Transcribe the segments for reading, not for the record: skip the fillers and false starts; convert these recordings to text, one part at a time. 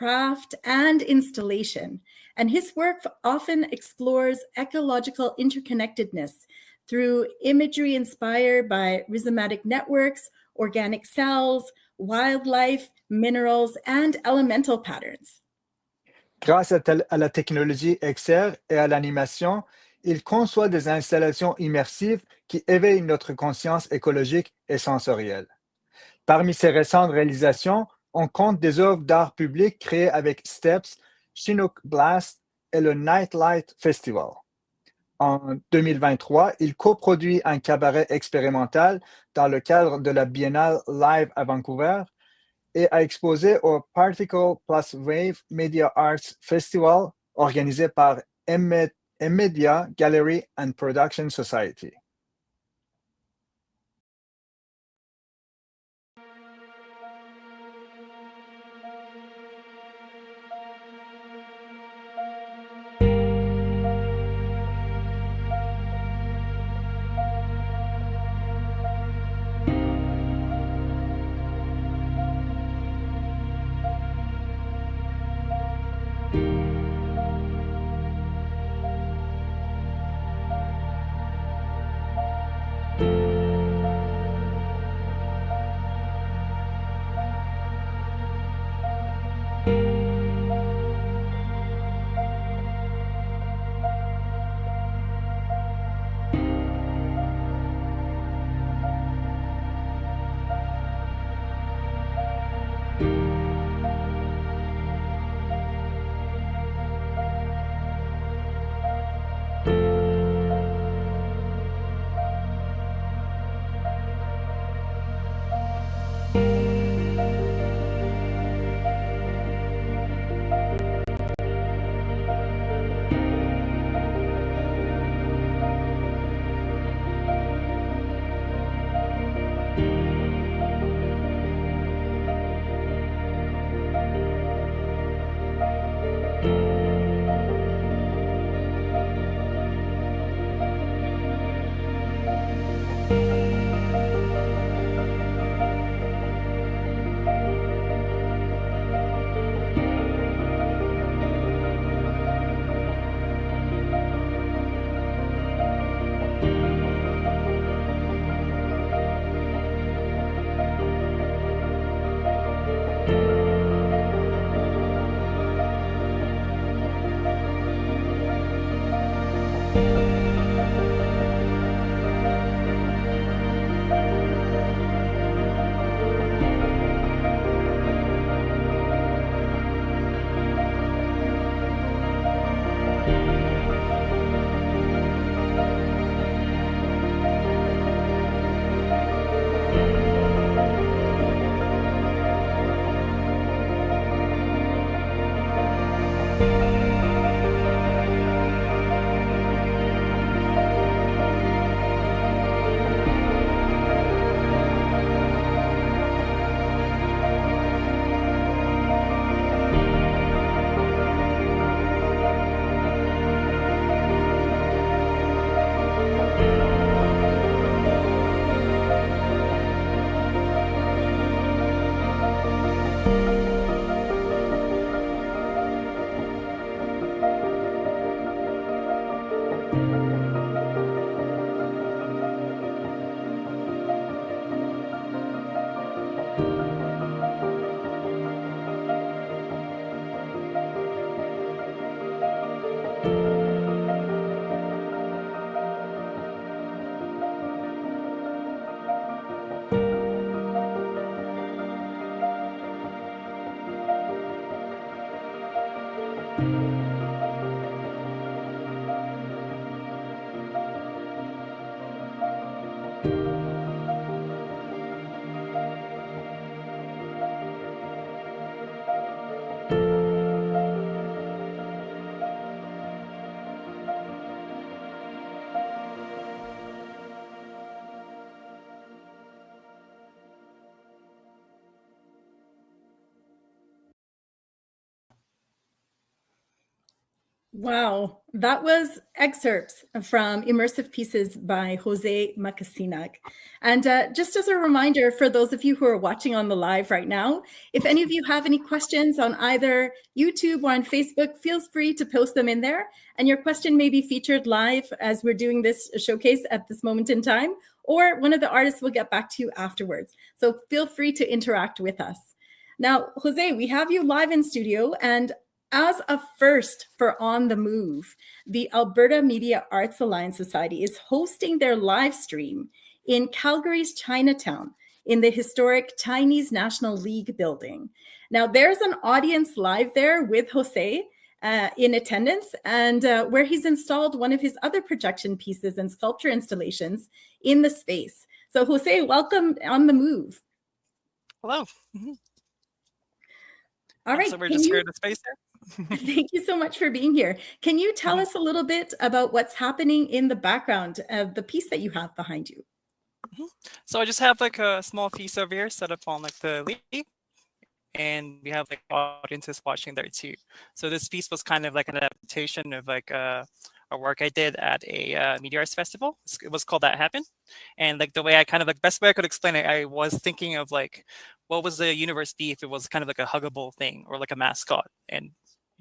craft, and installation. And his work often explores ecological interconnectedness through imagery inspired by rhizomatic networks, organic cells, wildlife, minerals, and elemental patterns. Grâce à la technologie XR et à l'animation, il conçoit des installations immersives qui éveillent notre conscience écologique et sensorielle. Parmi ses récentes réalisations, on compte des œuvres d'art public créées avec Steps, Chinook Blast et le Nightlight Festival. En 2023, il coproduit un cabaret expérimental dans le cadre de la Biennale Live à Vancouver et a exposé au 𝗪𝗏𝗄 Media Arts Festival organisé par 𝗵𝗏𝗄 Gallery and Production Society. Wow, that was excerpts from Immersive Pieces by José Macasinac. And just as a reminder for those of you who are watching on the live right now, if any of you have any questions on either YouTube or on Facebook, feel free to post them in there. And your question may be featured live as we're doing this showcase at this moment in time, or one of the artists will get back to you afterwards. So feel free to interact with us. Now, Jose, we have you live in studio, and as a first for On the Move, the Alberta Media Arts Alliance Society is hosting their live stream in Calgary's Chinatown in the historic Chinese National League building. Now, there's an audience live there with Jose in attendance, and where he's installed one of his other projection pieces and sculpture installations in the space. So, Jose, welcome On the Move. Hello. All right. So we're just here in the space there. Thank you so much for being here. Can you tell us a little bit about what's happening in the background of the piece that you have behind you? So I just have like a small piece over here set up on like the lead, and we have like audiences watching there too. So this piece was kind of like an adaptation of like a work I did at a media arts festival. It was called That Happened. And like the way I kind of like, best way I could explain it, I was thinking of like, what was the universe be if it was kind of like a huggable thing or like a mascot? And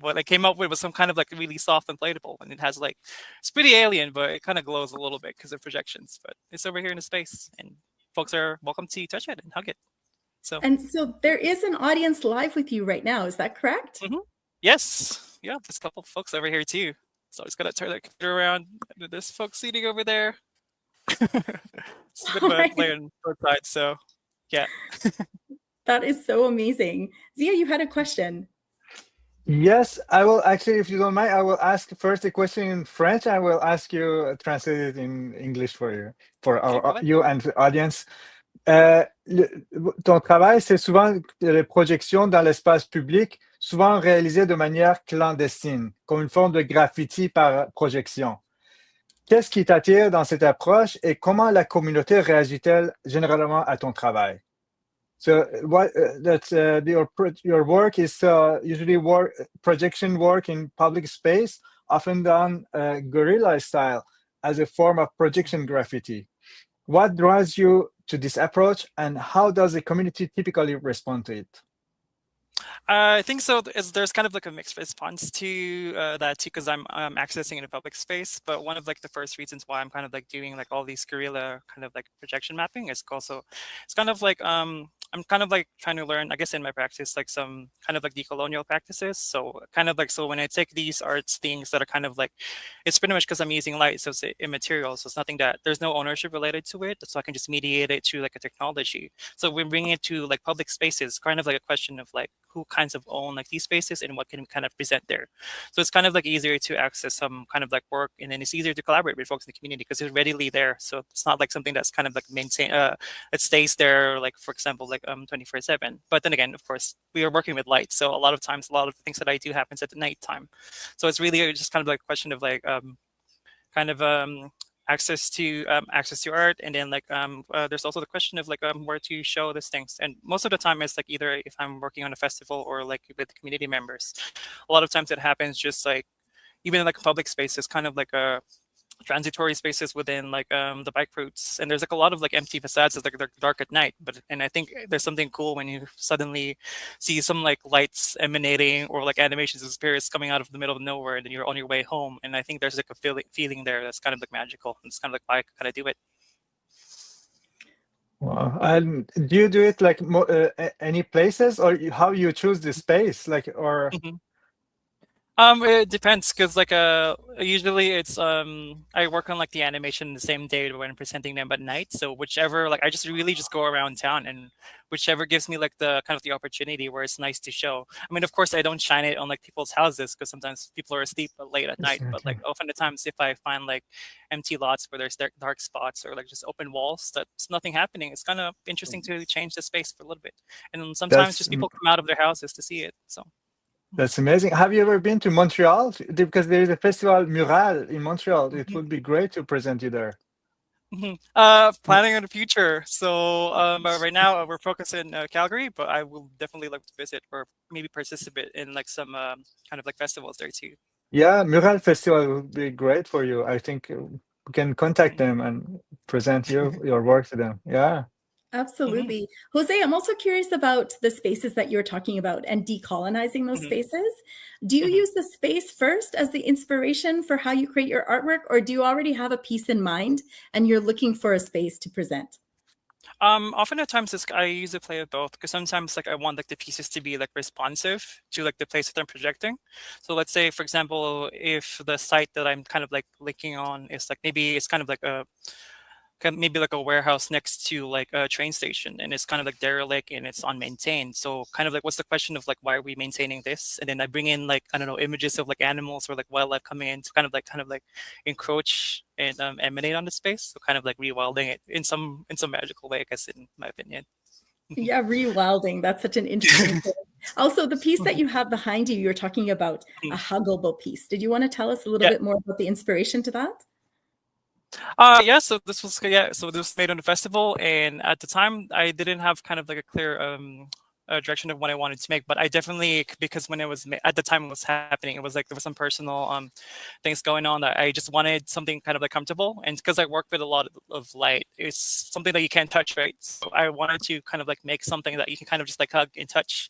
what I came up with was some kind of like really soft inflatable, and it has like, it's pretty alien, but it kind of glows a little bit because of projections. But it's over here in the space, and folks are welcome to touch it and hug it. So there is an audience live with you right now. Is that correct? Yes. Yeah, there's a couple of folks over here too. So I just gotta turn the computer around. There's folks seating over there. It's a bit of a player on both sides, so yeah. That is so amazing. Zia, you had a question. Yes, I will actually, if you don't mind, I will ask first a question in French. I will ask you translate it in English for you, you and the audience. Ton travail, c'est souvent les projections dans l'espace public, souvent réalisées de manière clandestine, comme une forme de graffiti par projection. Qu'est-ce qui t'attire dans cette approche et comment la communauté réagit-elle généralement à ton travail? So your work is usually projection work in public space, often done guerrilla style as a form of projection graffiti. What draws you to this approach, and how does the community typically respond to it? I think so. There's kind of like a mixed response to that too, because I'm accessing in a public space. But one of like the first reasons why I'm kind of like doing like all these guerrilla kind of like projection mapping is also, it's kind of like I'm kind of like trying to learn, I guess, in my practice, like some kind of like decolonial practices. So kind of like, so when I take these arts things that are kind of like, it's pretty much because I'm using light, so it's immaterial. So it's nothing that there's no ownership related to it. So I can just mediate it to like a technology. So we're bringing it to like public spaces, kind of like a question of like who kinds of own like these spaces and what can we kind of present there. So it's kind of like easier to access some kind of like work, and then it's easier to collaborate with folks in the community because it's readily there. So it's not like something that's kind of like maintain, it stays there, like for example, like 24/7. But then again, of course, we are working with light. So a lot of times, a lot of the things that I do happens at the nighttime. So it's really just kind of like a question of like access to art, and then like there's also the question of like where to show these things. And most of the time it's like either if I'm working on a festival or like with community members, a lot of times it happens just like even in like public spaces, kind of like a transitory spaces within like the bike routes, and there's like a lot of like empty facades that they're dark at night. And I think there's something cool when you suddenly see some like lights emanating or like animations of spirits coming out of the middle of nowhere, and then you're on your way home. And I think there's like a feeling there that's kind of like magical. It's kind of like why I kind of do it. Wow. And do you do it like any places, or how you choose the space, like, or? It depends, because like usually it's I work on like the animation the same day when I'm presenting them at night. So whichever, like I just really just go around town, and whichever gives me like the kind of the opportunity where it's nice to show. I mean, of course, I don't shine it on like people's houses because sometimes people are asleep late at night. But like often the times, if I find like empty lots where there's dark spots or like just open walls that's nothing happening, it's kind of interesting to change the space for a little bit. And sometimes just people come out of their houses to see it. So. That's amazing. Have you ever been to Montreal? Because there is a festival Mural in Montreal. It would be great to present you there. Planning on the future. So right now we're focused in Calgary, but I will definitely like to visit or maybe participate in like some kind of like festivals there too. Yeah, Mural Festival would be great for you. I think we can contact them and present your work to them. Yeah. Absolutely. Jose, I'm also curious about the spaces that you're talking about and decolonizing those spaces. Do you use the space first as the inspiration for how you create your artwork, or do you already have a piece in mind and you're looking for a space to present? Often at times I use a play of both, because sometimes like I want like the pieces to be like responsive to like the place that I'm projecting. So let's say, for example, if the site that I'm kind of like linking on is like, maybe it's kind of like maybe like a warehouse next to like a train station, and it's kind of like derelict and it's unmaintained. So kind of like, what's the question of like, why are we maintaining this? And then I bring in like, I don't know, images of like animals or like wildlife coming in to kind of like encroach and emanate on the space. So kind of like rewilding it in some magical way, I guess, in my opinion. Yeah, rewilding. That's such an interesting thing. Also, the piece that you have behind you, you're talking about a huggable piece. Did you want to tell us a little bit more about the inspiration to that? Yeah, so this was made on the festival, and at the time I didn't have kind of like a clear direction of what I wanted to make, but I definitely, because when it was at the time it was happening, it was like there was some personal things going on that I just wanted something kind of like comfortable, and because I work with a lot of light, it's something that you can't touch, right? So I wanted to kind of like make something that you can kind of just like hug and touch,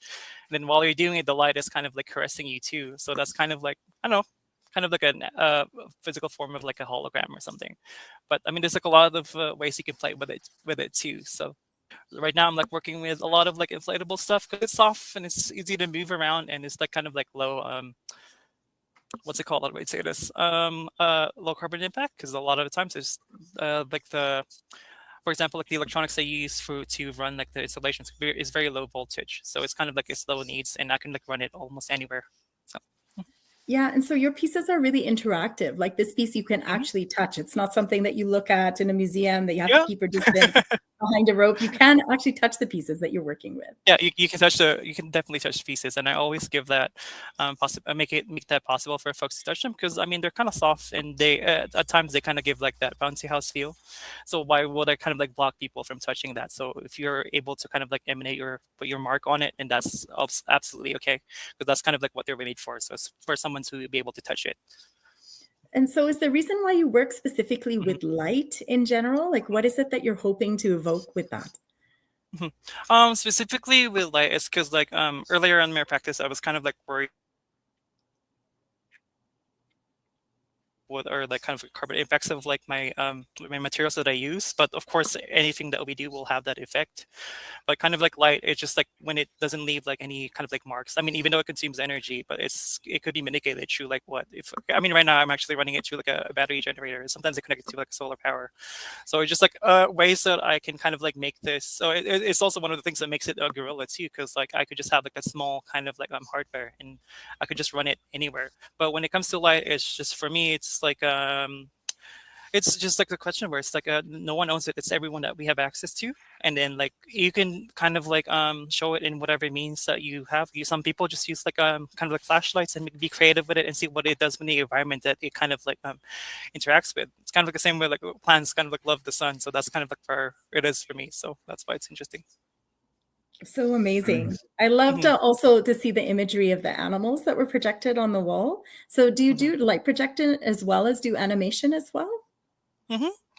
and then while you're doing it, the light is kind of like caressing you too. So that's kind of like, I don't know, kind of like a physical form of like a hologram or something. But I mean, there's like a lot of ways you can play with it too. So right now I'm like working with a lot of like inflatable stuff, because it's soft and it's easy to move around, and it's like kind of like low what's it called? How do I say this? Low carbon impact, because a lot of the times there's like for example, like the electronics they use to run like the installations is very low voltage, so it's kind of like it's low needs, and I can like run it almost anywhere. So. Yeah, and so your pieces are really interactive. Like this piece you can actually touch. It's not something that you look at in a museum that you have to keep your distance behind a rope. You can actually touch the pieces that you're working with. Yeah, you can definitely touch pieces, and I always give that make that possible for folks to touch them, because I mean they're kind of soft, and they at times they kind of give like that bouncy house feel. So why would I kind of like block people from touching that? So if you're able to kind of like put your mark on it, and that's absolutely okay, because that's kind of like what they're made for. So it's for someone to be able to touch it. And so is the reason why you work specifically with light in general? Like what is it that you're hoping to evoke with that? Specifically with light, it's because like earlier in my practice I was kind of like worried what are like kind of carbon effects of like my materials that I use. But of course anything that we do will have that effect. But kind of like light, it's just like when it doesn't leave like any kind of like marks. I mean, even though it consumes energy, but it could be mitigated through like I mean, right now I'm actually running it through like a battery generator. Sometimes I connect it to like solar power. So it's just like ways that I can kind of like make this. So it's also one of the things that makes it a gorilla too, because like I could just have like a small kind of like hardware, and I could just run it anywhere. But when it comes to light, it's just, for me, it's just like the question where it's like no one owns it. It's everyone that we have access to, and then like you can kind of like show it in whatever means that you have. Some people just use like kind of like flashlights and be creative with it and see what it does with the environment that it kind of like interacts with. It's kind of like the same way like plants kind of like love the sun, so that's kind of like where it is for me. So that's why it's interesting. So amazing. I loved also to see the imagery of the animals that were projected on the wall. So do you do light projection as well as do animation as well?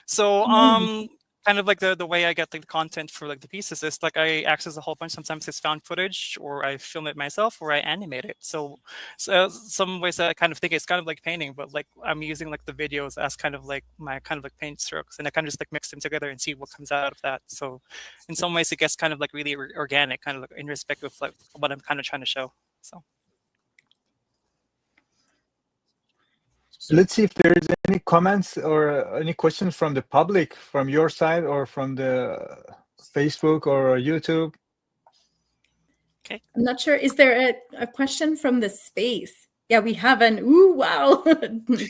So kind of like the way I get like the content for like the pieces is like I access a whole bunch. Sometimes it's found footage, or I film it myself, or I animate it. So some ways that I kind of think it's kind of like painting, but like I'm using like the videos as kind of like my kind of like paint strokes, and I kind of just like mix them together and see what comes out of that. So in some ways it gets kind of like really organic, kind of like in respect of like what I'm kind of trying to show. So. Let's see if there is any comments or any questions from the public, from your side or from the Facebook or YouTube. Okay. I'm not sure. Is there a question from the space? Yeah, we have an ooh, wow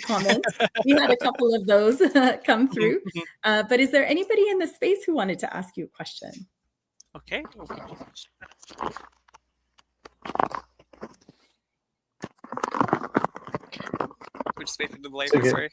comment. We had a couple of those come through. But is there anybody in the space who wanted to ask you a question? Okay. We'll just wait for the delay. Sorry.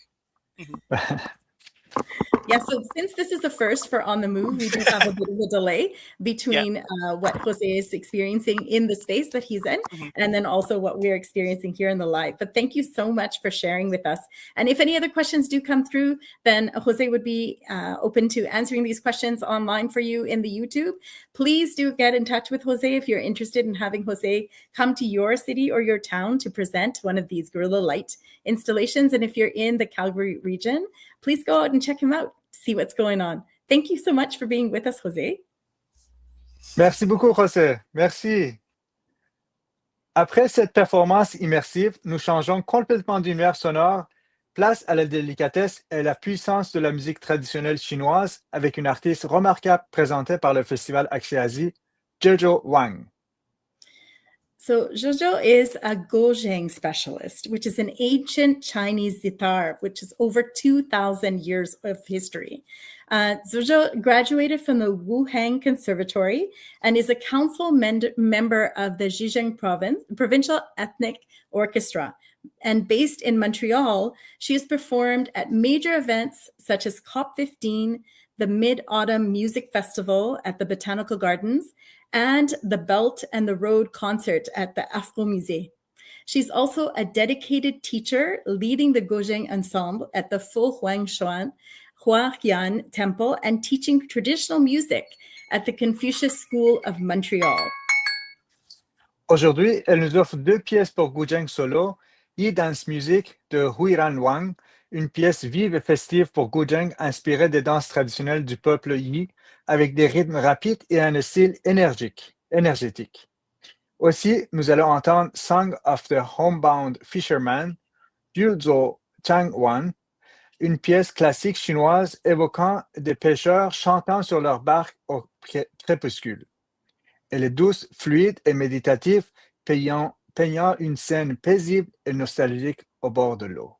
Yeah, so since this is a first for On the Move, we do have a bit of a delay between what Jose is experiencing in the space that he's in, and then also what we're experiencing here in the live. But thank you so much for sharing with us. And if any other questions do come through, then Jose would be open to answering these questions online for you in the YouTube. Please do get in touch with Jose if you're interested in having Jose come to your city or your town to present one of these guerrilla light installations. And if you're in the Calgary region, please go out and check him out, see what's going on. Thank you so much for being with us, Jose. Merci beaucoup, José. Merci. Après cette performance immersive, nous changeons complètement d'univers sonore, place à la délicatesse et la puissance de la musique traditionnelle chinoise avec une artiste remarquable présentée par le festival Axiasi, 𝗔𝗍𝗁 Wang. So 𝗔𝗍𝗁 is a 𝗁𝗍 specialist, which is an ancient Chinese sitar, which is over 2,000 years of history. 𝗔𝗍𝗁 graduated from the Wuhan Conservatory and is a council member of the Zhejiang Provincial Ethnic Orchestra. And based in Montreal, she has performed at major events such as COP15, the Mid-Autumn Music Festival at the Botanical Gardens, and the Belt and the Road concert at the Afro Musée. She's also a dedicated teacher leading the Gojeng ensemble at the Fu-Huang-Xuan Huaqian Temple and teaching traditional music at the Confucius School of Montreal. Aujourd'hui, elle nous offre 2 pièces pour Gujeng solo, Yi Dance Music de Huiran Wang, une pièce vive et festive pour Gujeng inspirée des danses traditionnelles du peuple Yi, avec des rythmes rapides et un style énergétique. Aussi, nous allons entendre Song of the Homebound Fisherman, 𝗔𝗁𝗁 𝗀𝗀, une pièce classique chinoise évoquant des pêcheurs chantant sur leur barque au crépuscule. Elle est douce, fluide et méditative, peignant une scène paisible et nostalgique au bord de l'eau.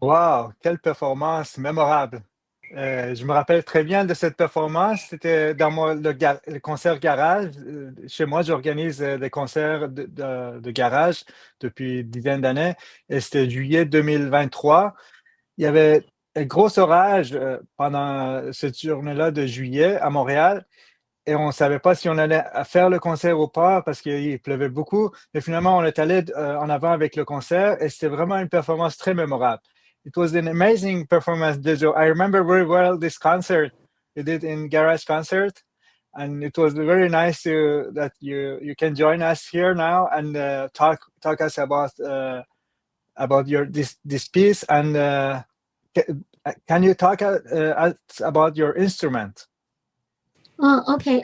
Wow, quelle performance mémorable. Je me rappelle très bien de cette performance. C'était dans le concert garage. Chez moi, j'organise des concerts de garage depuis une dizaine d'années. Et c'était juillet 2023. Il y avait un gros orage pendant cette journée-là de juillet à Montréal. Et on ne savait pas si on allait faire le concert ou pas parce qu'il pleuvait beaucoup. Mais finalement, on est allé en avant avec le concert et c'était vraiment une performance très mémorable. It was an amazing performance, Jojo. I remember very well this concert you did in Garage Concert. And it was very nice that you can join us here now and talk us about this piece. And can you talk us about your instrument? Oh, okay.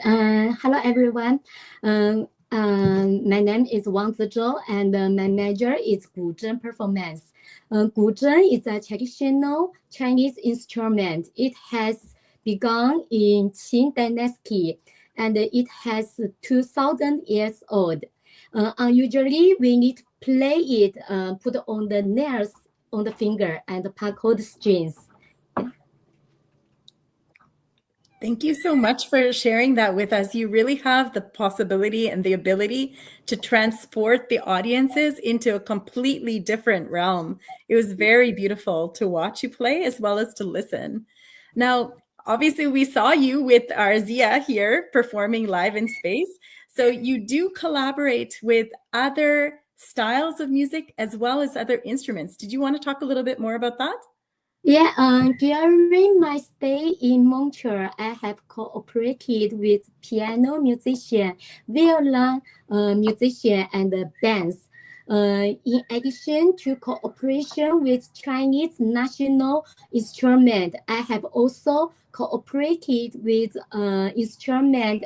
Hello, everyone. My name is 𝗁𝗔 and my major is 古筝 performance. 古筝 is a traditional Chinese instrument. It has begun in Qin Dynasty and it has 2,000 years old. Usually, we need to play it, put on the nails on the finger and percussive strings. Thank you so much for sharing that with us. You really have the possibility and the ability to transport the audiences into a completely different realm. It was very beautiful to watch you play as well as to listen. Now, obviously, we saw you with our 𝗂𝗄 here performing live in space. So you do collaborate with other styles of music as well as other instruments. Did you want to talk a little bit more about that? Yeah, during my stay in Montreal, I have cooperated with piano musician, violin musician, and dance. In addition to cooperation with Chinese national instrument, I have also cooperated with instrument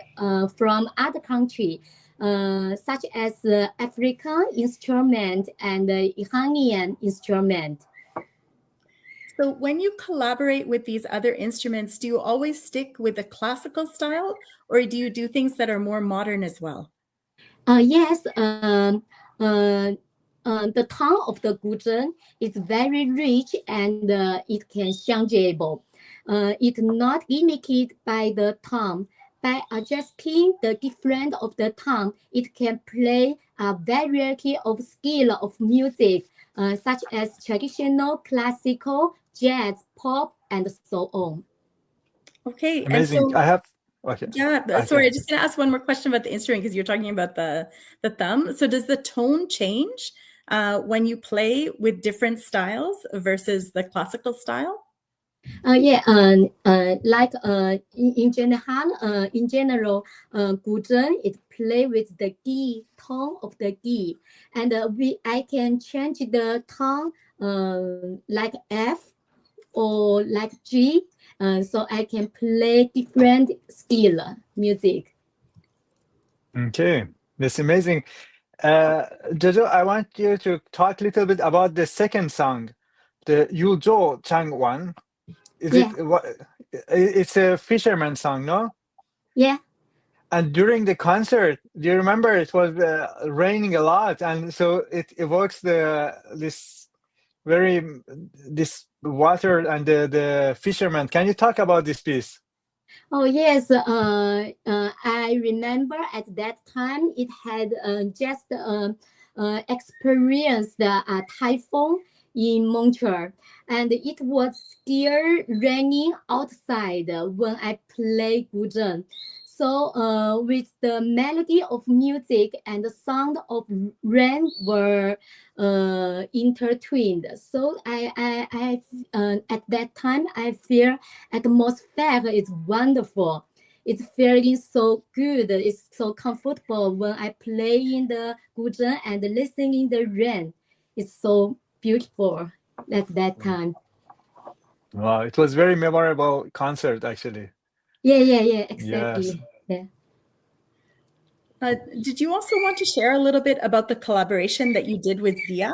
from other countries, such as African instrument and Iranian instrument. So when you collaborate with these other instruments, do you always stick with the classical style or do you do things that are more modern as well? Yes, the tone of the 古筝 is very rich and it can 相接不. It's not limited by the tone. By adjusting the difference of the tone, it can play a variety of styles of music, such as traditional, classical, jazz, pop, and so on. Okay. Amazing. And so, I have. Okay. Yeah, sorry, I'm just going to ask one more question about the instrument because you're talking about the thumb. So does the tone change when you play with different styles versus the classical style? Yeah, like in general, 古筝 it play with the 𝗂 tone of the 𝗂, and I can change the tone like F or like G, so I can play different style music. Okay, that's amazing. Jojo, I want you to talk a little bit about the second song, the 𝗂𝗄 𝗀𝗄. It's a fisherman song, no? Yeah. And during the concert, do you remember it was raining a lot, and so it evokes this water and the fisherman. Can you talk about this piece? Oh yes, I remember at that time it had just experienced a typhoon in Montreal, and it was still raining outside when I played 古筝. So with the melody of music and the sound of rain were intertwined. So I at that time I feel atmosphere is wonderful. It's feeling so good. It's so comfortable when I play in the 古筝 and listening the rain. It's so beautiful at that time. Wow, it was very memorable concert actually. Yeah, exactly. Yes. Yeah. Did you also want to share a little bit about the collaboration that you did with 𝗂𝗄?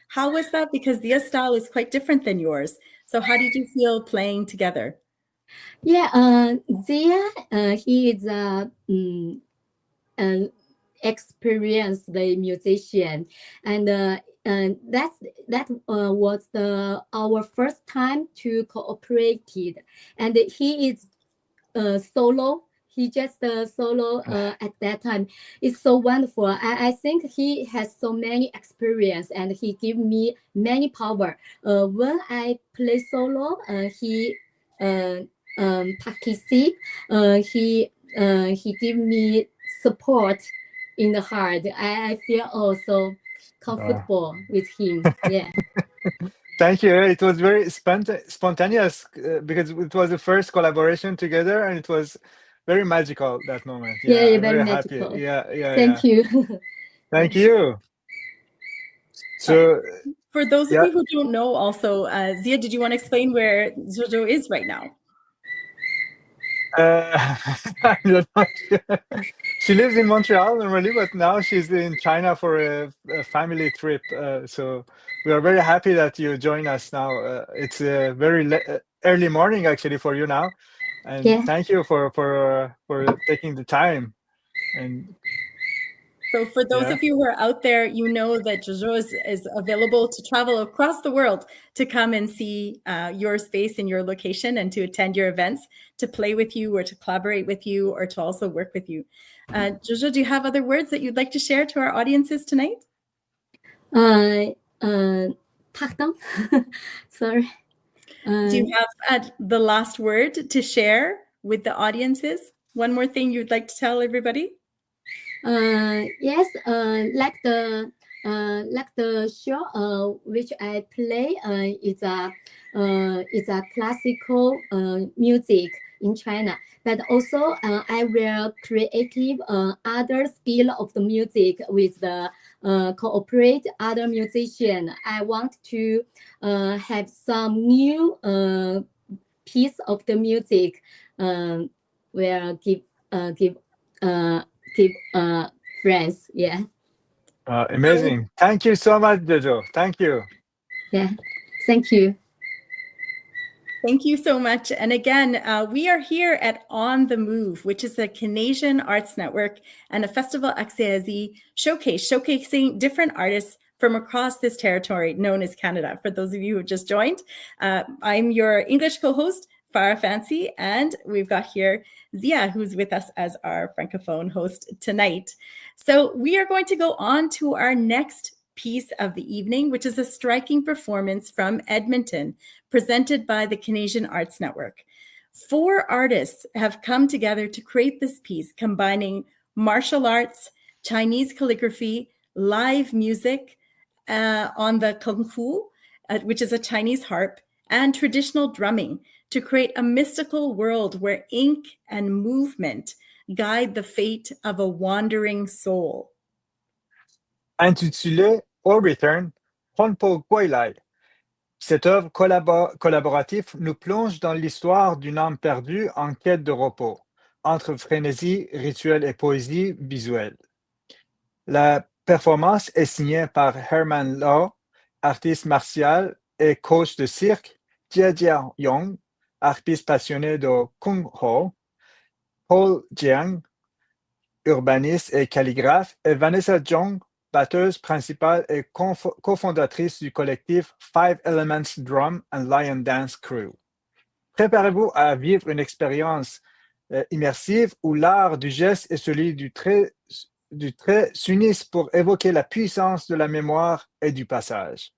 How was that? Because 𝗂𝗄's style is quite different than yours. So how did you feel playing together? Yeah, 𝗂𝗄, he is an experienced musician, and that was our first time to cooperated, and he is solo. He just solo at that time. It's so wonderful. I think he has so many experience, and he give me many power. When I play solo, he participate. He give me support in the heart. I feel also comfortable with him. Yeah. Thank you. It was very spontaneous because it was the first collaboration together, and it was very magical that moment. Yeah, I'm very happy. magical. Yeah. Thank you. Thank you. So, for those of you who don't know, also, Zia, did you want to explain where 𝗔𝗊 is right now? I'm not sure. She lives in Montreal normally, but now she's in China for a family trip. So we are very happy that you join us now. It's a very early morning actually for you now, and thank you for taking the time. And so for those of you who are out there, you know that 𝗔𝗊 is available to travel across the world to come and see your space and your location and to attend your events, to play with you or to collaborate with you or to also work with you. 𝗔𝗊, do you have other words that you'd like to share to our audiences tonight? Pardon? Sorry. Do you have the last word to share with the audiences? One more thing you'd like to tell everybody? Yes, like the show which I play is a classical music in China, but also I will creative other skill of the music with the cooperate other musician. I want to have some new piece of the music will give friends. Yeah. Amazing. Thank you so much, 𝗔𝗊. Thank you. Yeah. Thank you. Thank you so much. And again, we are here at On the Move, which is a Canadian arts network and a festival 𝗪𝗪𝗇 showcasing different artists from across this territory known as Canada. For those of you who just joined, I'm your English co-host, 𝗪𝗵𝗵, and we've got here Zia, who's with us as our Francophone host tonight. So we are going to go on to our next piece of the evening, which is a striking performance from Edmonton, presented by the Canadian Arts Network. 4 artists have come together to create this piece, combining martial arts, Chinese calligraphy, live music on the 𝗏𝗏, which is a Chinese harp, and traditional drumming to create a mystical world where ink and movement guide the fate of a wandering soul. Intitulé Au Return, 𝗏𝗏 Cette œuvre collaborative nous plonge dans l'histoire d'une âme perdue en quête de repos, entre frénésie, rituel et poésie visuelle. La performance est signée par 𝗏𝗏, artiste martial et coach de cirque, 𝗔𝗊𝗁, artiste passionné de 𝗏𝗏, Paul Jiang, urbaniste et calligraphe, et Vanessa Zhong, batteuse principale et cofondatrice du collectif 5 Elements Drum and Lion Dance Crew. Préparez-vous à vivre une expérience immersive où l'art du geste et celui du trait s'unissent pour évoquer la puissance de la mémoire et du passage.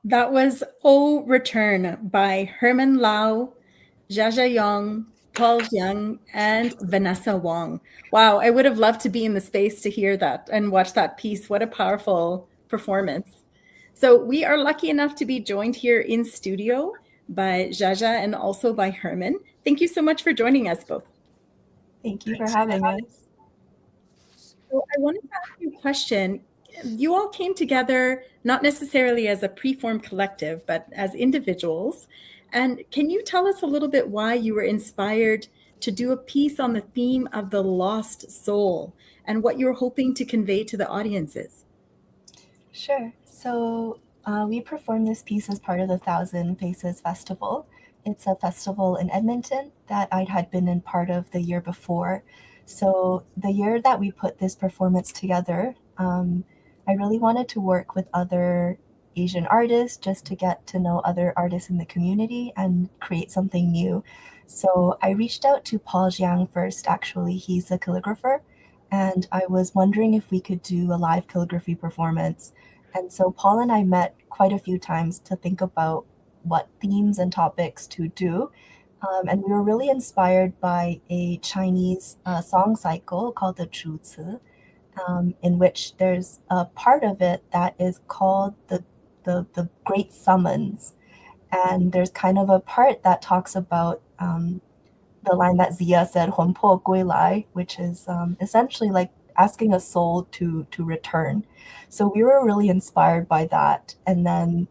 That was O Return by Herman Lau, Xiaxia Yong, Paul Jiang, and Vanessa Wong. Wow, I would have loved to be in the space to hear that and watch that piece. What a powerful performance. So we are lucky enough to be joined here in studio by Xiaxia and also by Herman. Thank you so much for joining us both. Thank you for having us. So I wanted to ask you a question. You all came together not necessarily as a preformed collective, but as individuals. And can you tell us a little bit why you were inspired to do a piece on the theme of the lost soul and what you're hoping to convey to the audiences? Sure. So we performed this piece as part of the Thousand Faces Festival. It's a festival in Edmonton that I had been in part of the year before. So the year that we put this performance together, I really wanted to work with other Asian artists just to get to know other artists in the community and create something new. So I reached out to Paul Jiang first, actually. He's a calligrapher. And I was wondering if we could do a live calligraphy performance. And so Paul and I met quite a few times to think about what themes and topics to do. And we were really inspired by a Chinese song cycle called the 𝗔𝗿𝘁, in which there's a part of it that is called the Great Summons. And there's kind of a part that talks about the line that Zia said, 𝗁𝗵𝗁𝗵， which is essentially like asking a soul to return. So we were really inspired by that. And then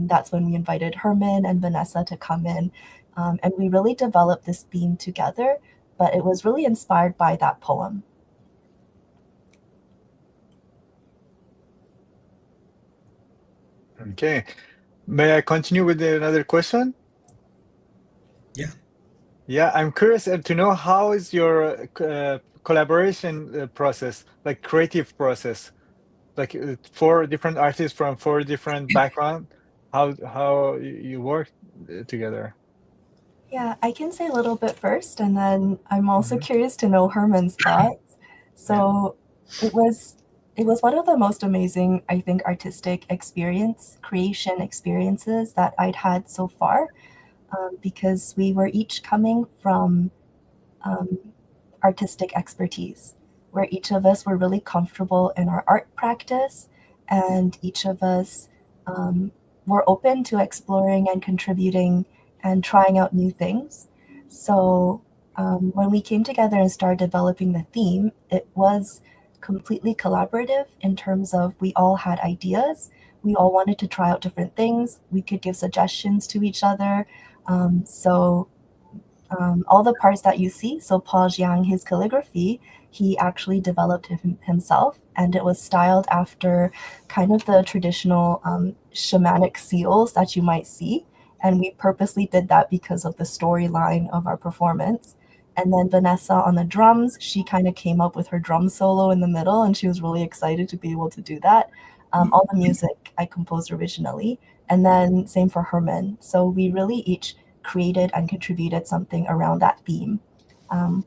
that's when we invited Herman and Vanessa to come in. And we really developed this theme together, but it was really inspired by that poem. Okay. May I continue with another question? Yeah. Yeah, I'm curious to know how is your collaboration process, like creative process, like 4 different artists from 4 different backgrounds, how you work together? Yeah, I can say a little bit first, and then I'm also curious to know Herman's thoughts. So it was one of the most amazing, I think, artistic creation experiences that I'd had so far, because we were each coming from artistic expertise, where each of us were really comfortable in our art practice, and each of us were open to exploring and contributing and trying out new things. So when we came together and started developing the theme, it was completely collaborative in terms of we all had ideas. We all wanted to try out different things. We could give suggestions to each other. All the parts that you see, so Paul Jiang, his calligraphy, he actually developed himself, and it was styled after kind of the traditional shamanic seals that you might see. And we purposely did that because of the storyline of our performance. And then Vanessa on the drums, she kind of came up with her drum solo in the middle, and she was really excited to be able to do that. All the music I composed originally, and then same for Herman. So we really each created and contributed something around that theme.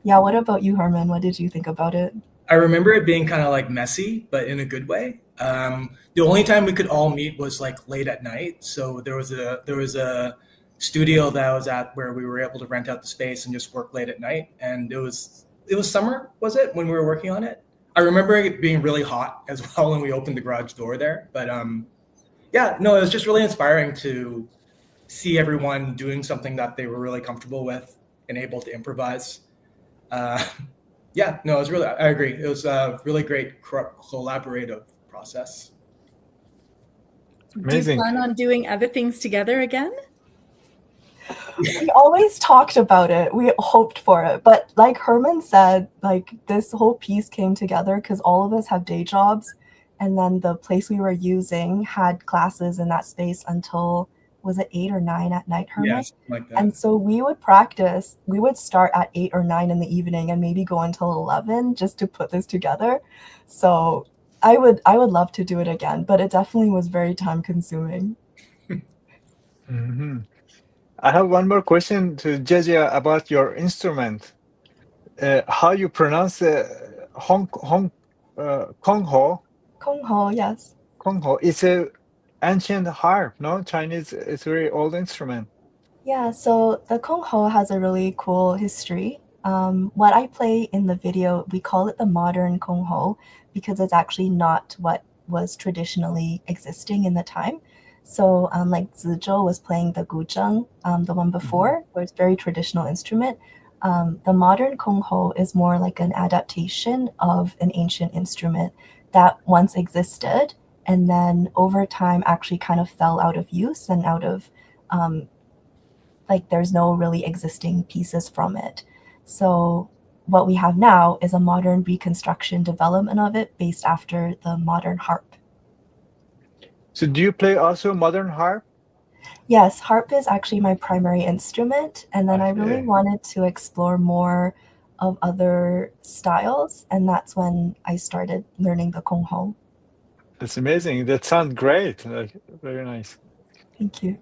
Yeah, what about you, Herman? What did you think about it? I remember it being kind of like messy, but in a good way. The only time we could all meet was like late at night. So there was a studio that I was at where we were able to rent out the space and just work late at night. And it was summer, was it, when we were working on it? I remember it being really hot as well when we opened the garage door there. But yeah, no, it was just really inspiring to see everyone doing something that they were really comfortable with and able to improvise. Yeah, no, I agree. It was a really great collaborative process. Amazing. Do you plan on doing other things together again? We always talked about it. We hoped for it. But like Herman said, like this whole piece came together because all of us have day jobs. And then the place we were using had classes in that space until, was it 8 or 9 at night, Herman? Yeah, something like that. And so we would practice. We would start at 8 or 9 in the evening and maybe go until 11 just to put this together. So I would love to do it again, but it definitely was very time consuming. I have one more question to Xiaxia about your instrument. How you pronounce Kongho? Kongho, yes. Kongho. ancient harp, no? Chinese, it's a very old instrument. Yeah, so the 𝗏𝗏 has a really cool history. What I play in the video, we call it the modern 𝗏𝗏 because it's actually not what was traditionally existing in the time. So like 𝗔𝗏𝗁 was playing the gu-zheng, the one before, where it's very traditional instrument. The modern 𝗏𝗏 is more like an adaptation of an ancient instrument that once existed and then over time actually kind of fell out of use and out of like there's no really existing pieces from it. So what we have now is a modern reconstruction development of it based after the modern harp. So do you play also modern harp? Yes, harp is actually my primary instrument, and then I really wanted to explore more of other styles, and that's when I started learning the 𝗏𝗏. That's amazing. That sounds great. Very nice. Thank you.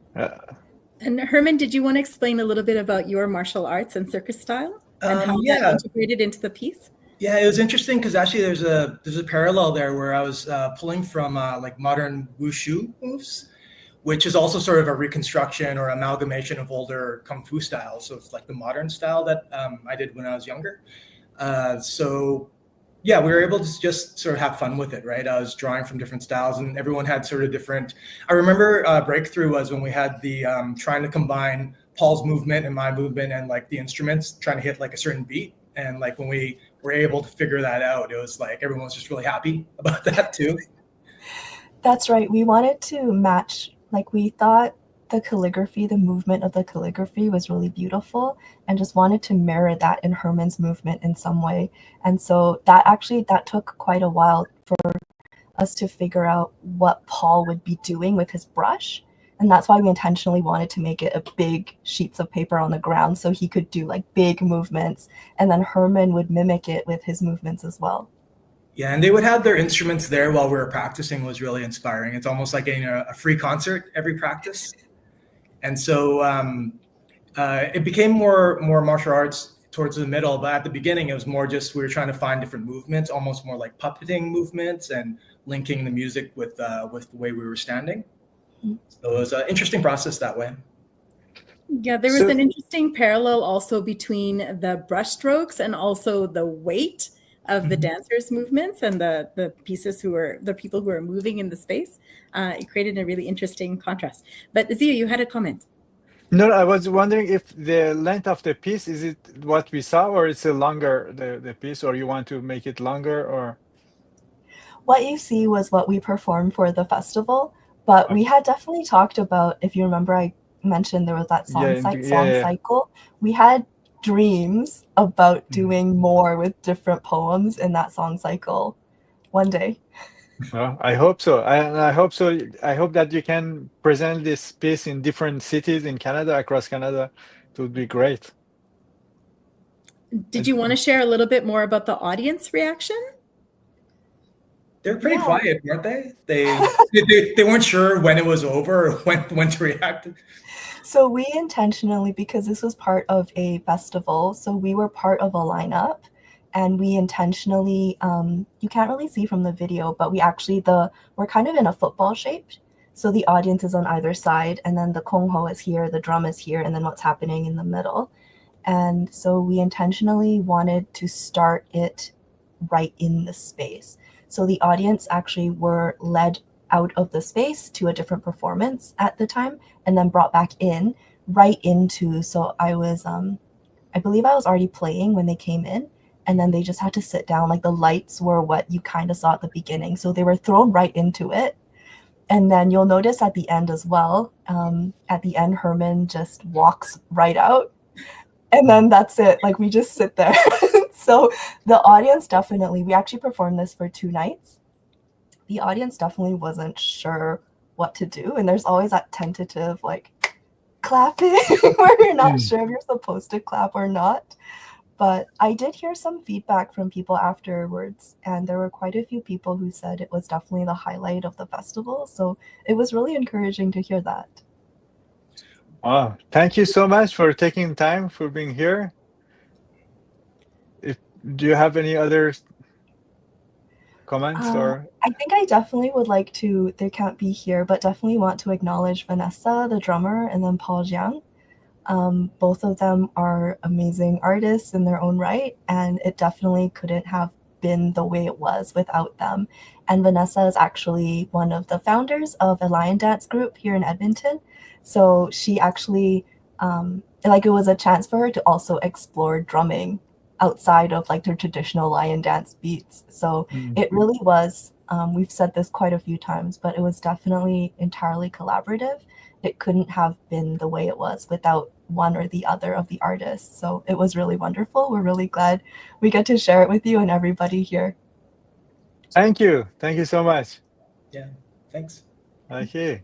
And Herman, did you want to explain a little bit about your martial arts and circus style and how that integrated into the piece? Yeah, it was interesting because actually there's a parallel there where I was pulling from like modern wushu moves, which is also sort of a reconstruction or amalgamation of older kung fu styles. So it's like the modern style that I did when I was younger. So yeah, we were able to just sort of have fun with it, right? I was drawing from different styles and everyone had sort of different. I remember breakthrough was when we had the trying to combine Paul's movement and my movement and like the instruments trying to hit like a certain beat. And like when we were able to figure that out, it was like everyone was just really happy about that too. That's right. We wanted to match, like we thought the calligraphy, the movement of the calligraphy was really beautiful and just wanted to mirror that in Herman's movement in some way. And so that took quite a while for us to figure out what Paul would be doing with his brush. And that's why we intentionally wanted to make it a big sheets of paper on the ground so he could do like big movements. And then Herman would mimic it with his movements as well. Yeah, and they would have their instruments there while we were practicing. Was really inspiring. It's almost like getting a free concert every practice. And so it became more martial arts towards the middle, but at the beginning it was more just we were trying to find different movements, almost more like puppeting movements and linking the music with the way we were standing. So it was an interesting process that way. Yeah, there was an interesting parallel also between the brush strokes and also the weight of the dancers' movements and the people who are moving in the space. It created a really interesting contrast. But Zia, you had a comment. No, I was wondering if the length of the piece, is it what we saw or it's a longer, the piece, or you want to make it longer or? What you see was what we performed for the festival, but we had definitely talked about, if you remember, I mentioned there was that song cycle. We had dreams about doing more with different poems in that song cycle one day. Well, I hope so. I hope so. I hope that you can present this piece in different cities in Canada, across Canada. It would be great. Did you want to share a little bit more about the audience reaction? They're pretty quiet, weren't they? They weren't sure when it was over or when to react. So we intentionally, because this was part of a festival, so we were part of a lineup, and we intentionally, you can't really see from the video, but we're kind of in a football shape. So the audience is on either side, and then the 𝗏𝗏 is here, the drum is here, and then what's happening in the middle. And so we intentionally wanted to start it right in the space. So the audience actually were led out of the space to a different performance at the time and then brought back in right into, so I believe I was already playing when they came in, and then they just had to sit down. Like the lights were what you kind of saw at the beginning. So they were thrown right into it. And then you'll notice at the end as well, at the end, Herman just walks right out. And then that's it. Like we just sit there. So the audience definitely, we actually performed this for 2 nights. The audience definitely wasn't sure what to do. And there's always that tentative like clapping where you're not sure if you're supposed to clap or not. But I did hear some feedback from people afterwards, and there were quite a few people who said it was definitely the highlight of the festival. So it was really encouraging to hear that. Wow. Thank you so much for taking time for being here. Do you have any other? comments or? I think I definitely would like to, they can't be here, but definitely want to acknowledge Vanessa, the drummer, and then Paul Jiang. Both of them are amazing artists in their own right, and it definitely couldn't have been the way it was without them. And Vanessa is actually one of the founders of a lion dance group here in Edmonton. So she actually, like it was a chance for her to also explore drumming outside of like their traditional lion dance beats. So it really was, we've said this quite a few times, but it was definitely entirely collaborative. It couldn't have been the way it was without one or the other of the artists. So it was really wonderful. We're really glad we get to share it with you and everybody here. Thank you. Thank you so much. Yeah, thanks. OK.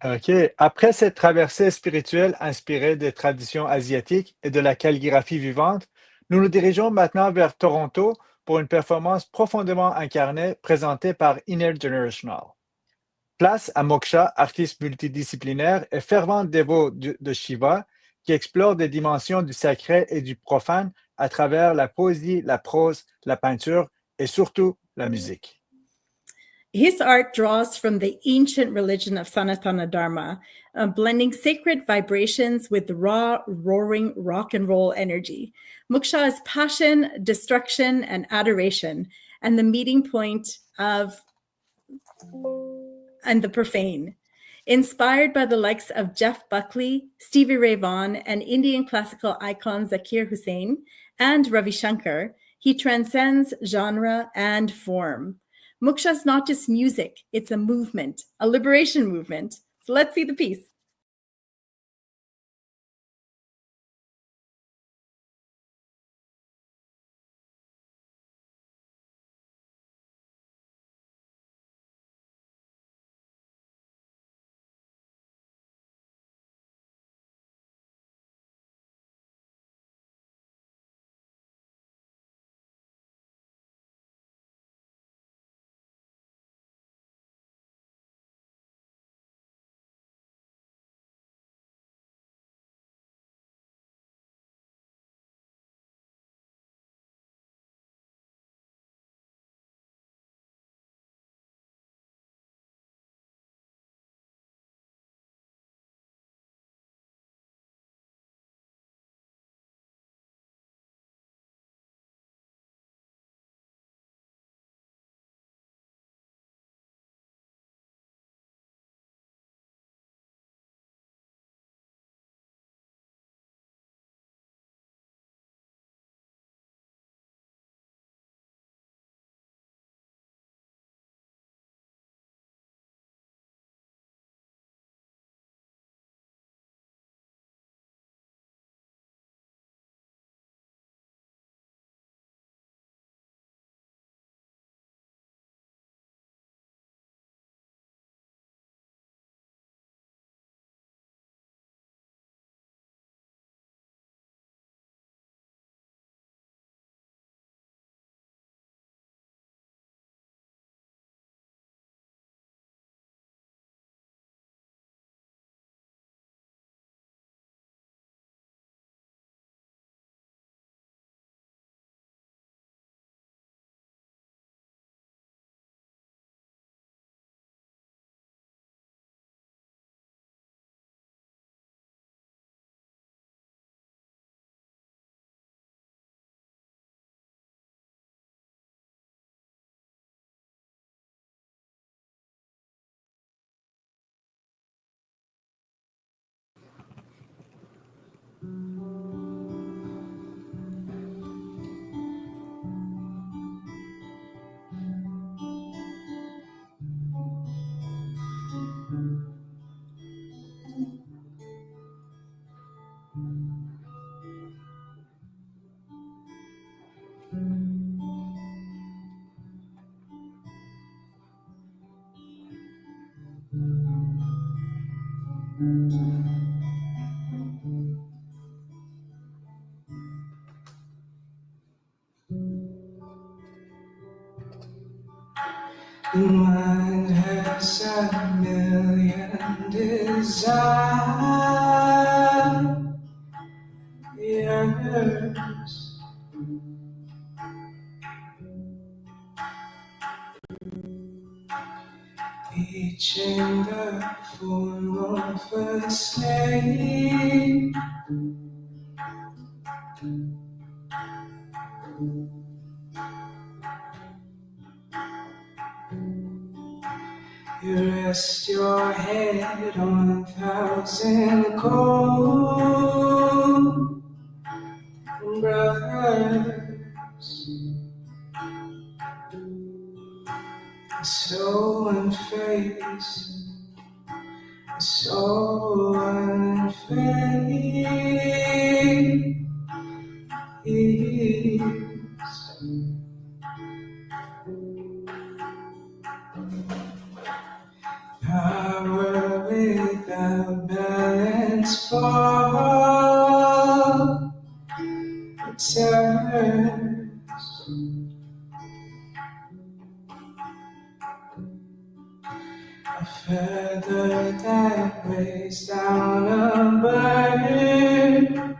OK. Après cette traversée spirituelle inspirée des traditions asiatiques et de la calligraphie vivante, nous nous dirigeons maintenant vers Toronto pour une performance profondément incarnée présentée par 𝗫𝗔𝗔. Place à Moksha, artiste multidisciplinaire et fervent dévot de Shiva, qui explore des dimensions du sacré et du profane à travers la poésie, la prose, la peinture et surtout la musique. His art draws from the ancient religion of Sanatana Dharma, blending sacred vibrations with raw, roaring rock and roll energy. Moksha is passion, destruction, and adoration, and the meeting point of and the profane. Inspired by the likes of Jeff Buckley, Stevie Ray Vaughan, and Indian classical icon Zakir Hussain and Ravi Shankar, he transcends genre and form. Moksha is not just music, it's a movement, a liberation movement. So let's see the piece. The mind has a million desires. reaching the form of a snake. You rest your head on 1,000 cold brothers, so unfazed, so unfazed. Power without balance fall, it turns. A feather that weighs down a bird.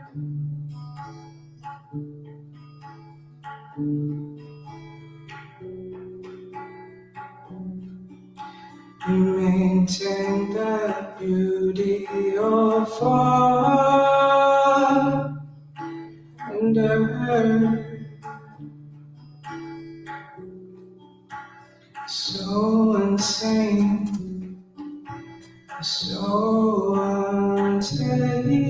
You maintain the beauty of fall and earth, so insane, so untamed.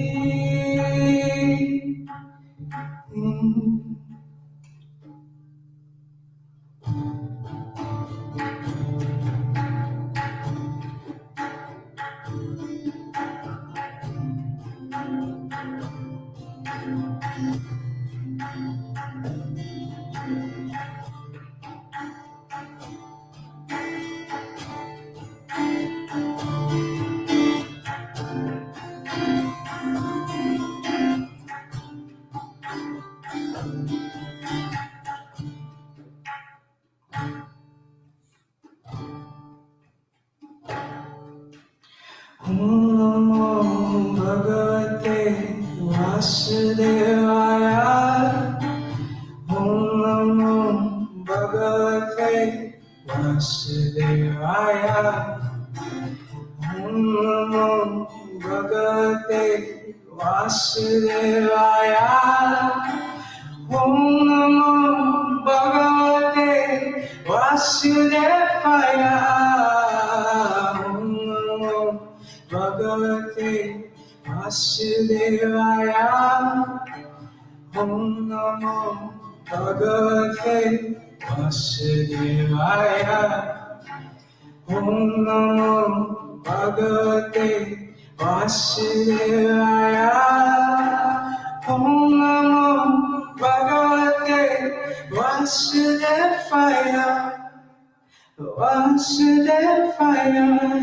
𝗏𝗏 𝗏𝗏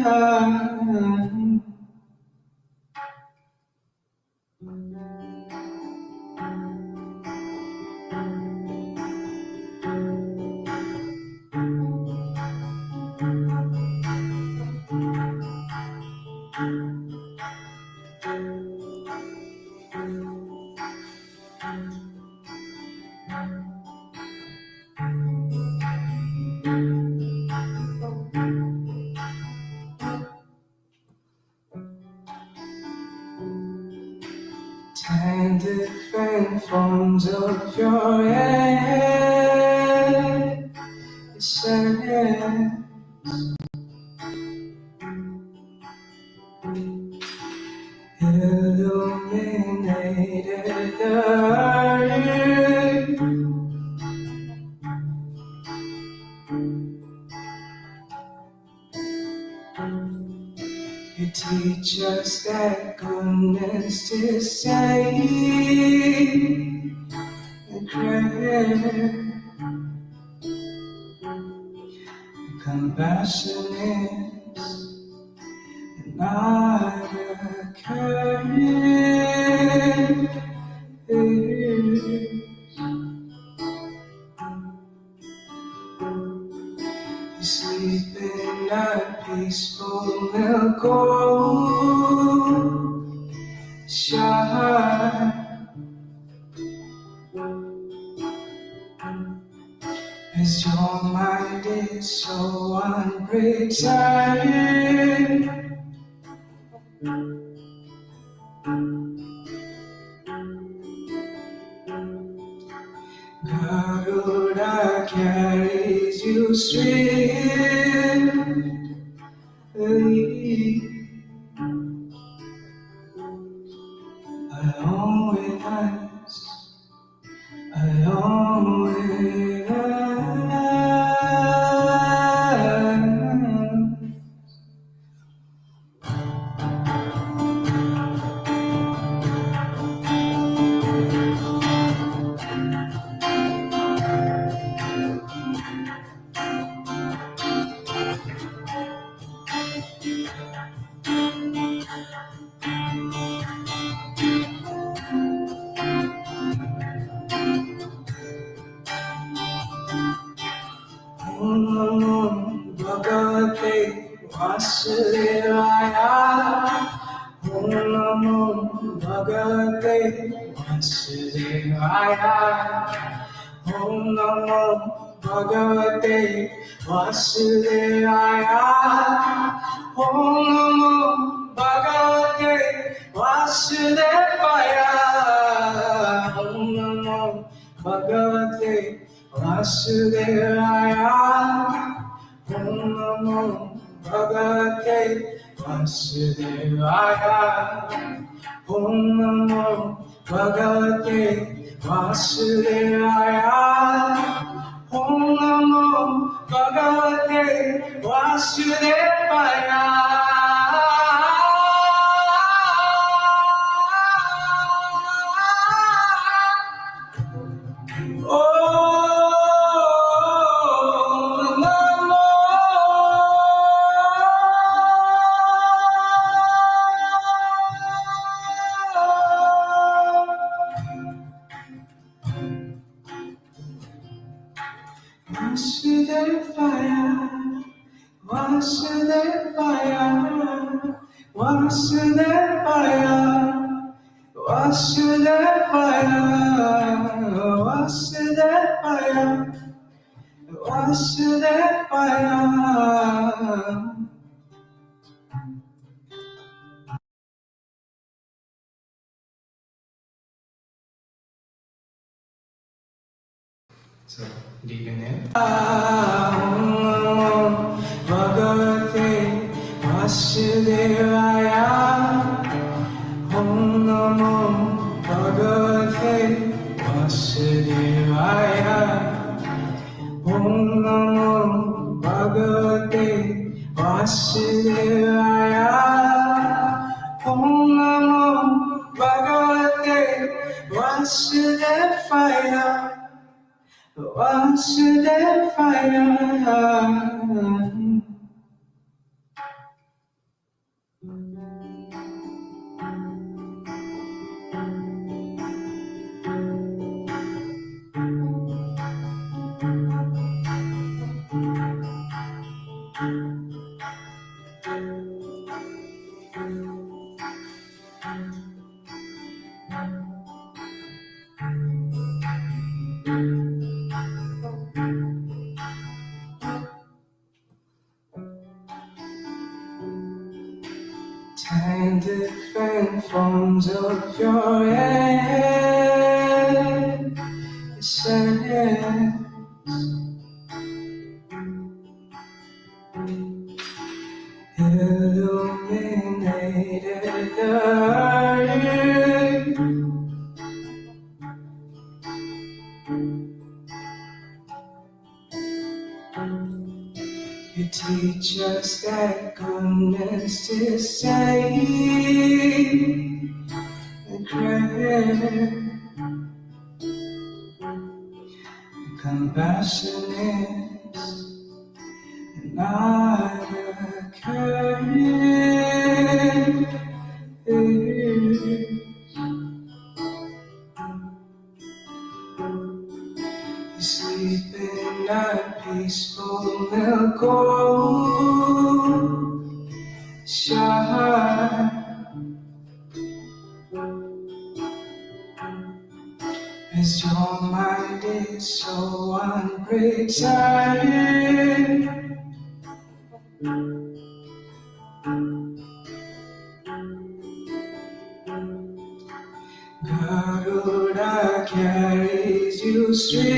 𝗏𝗏 Ten different forms of your essence. Illuminated the earth. You teach us that goodness is safe and great. Compassion is not a curse. You sleep in a peaceful milk ocean. As your mind is so unpretending. Garuda carries you swiftly along with us, along with us. Bhagavate Vasudevaya. Om Namo Bhagavate Vasudevaya. Om Namo Bhagavate Vasudevaya. Om Namo Bhagavate Vasudevaya. Om Namo Bhagavate Vasudevaya. Om Namo Bhagavate Vasudevaya. Om Namo Bhagavate Vasudevaya. Om Namo Bhagavate Vasudevaya. Vasudevaya, Vasudevaya, Vasudevaya, Vasudevaya, Vasudevaya, Vasudevaya. So, deep inhale. Om Namo Bhagavate Vasudevaya. Om Namo Bhagavate Vasudevaya. Om Namo Bhagavate Vasudevaya. Om Namo Bhagavate Vasudevaya. Vasudevaya. Ten different forms of your essence. Illuminated the earth. You teach us that goodness is safe and great. Compassion is not a curse. Sleep in a peaceful milk ocean. As your mind is so unpredictable. Garuda carries you swiftly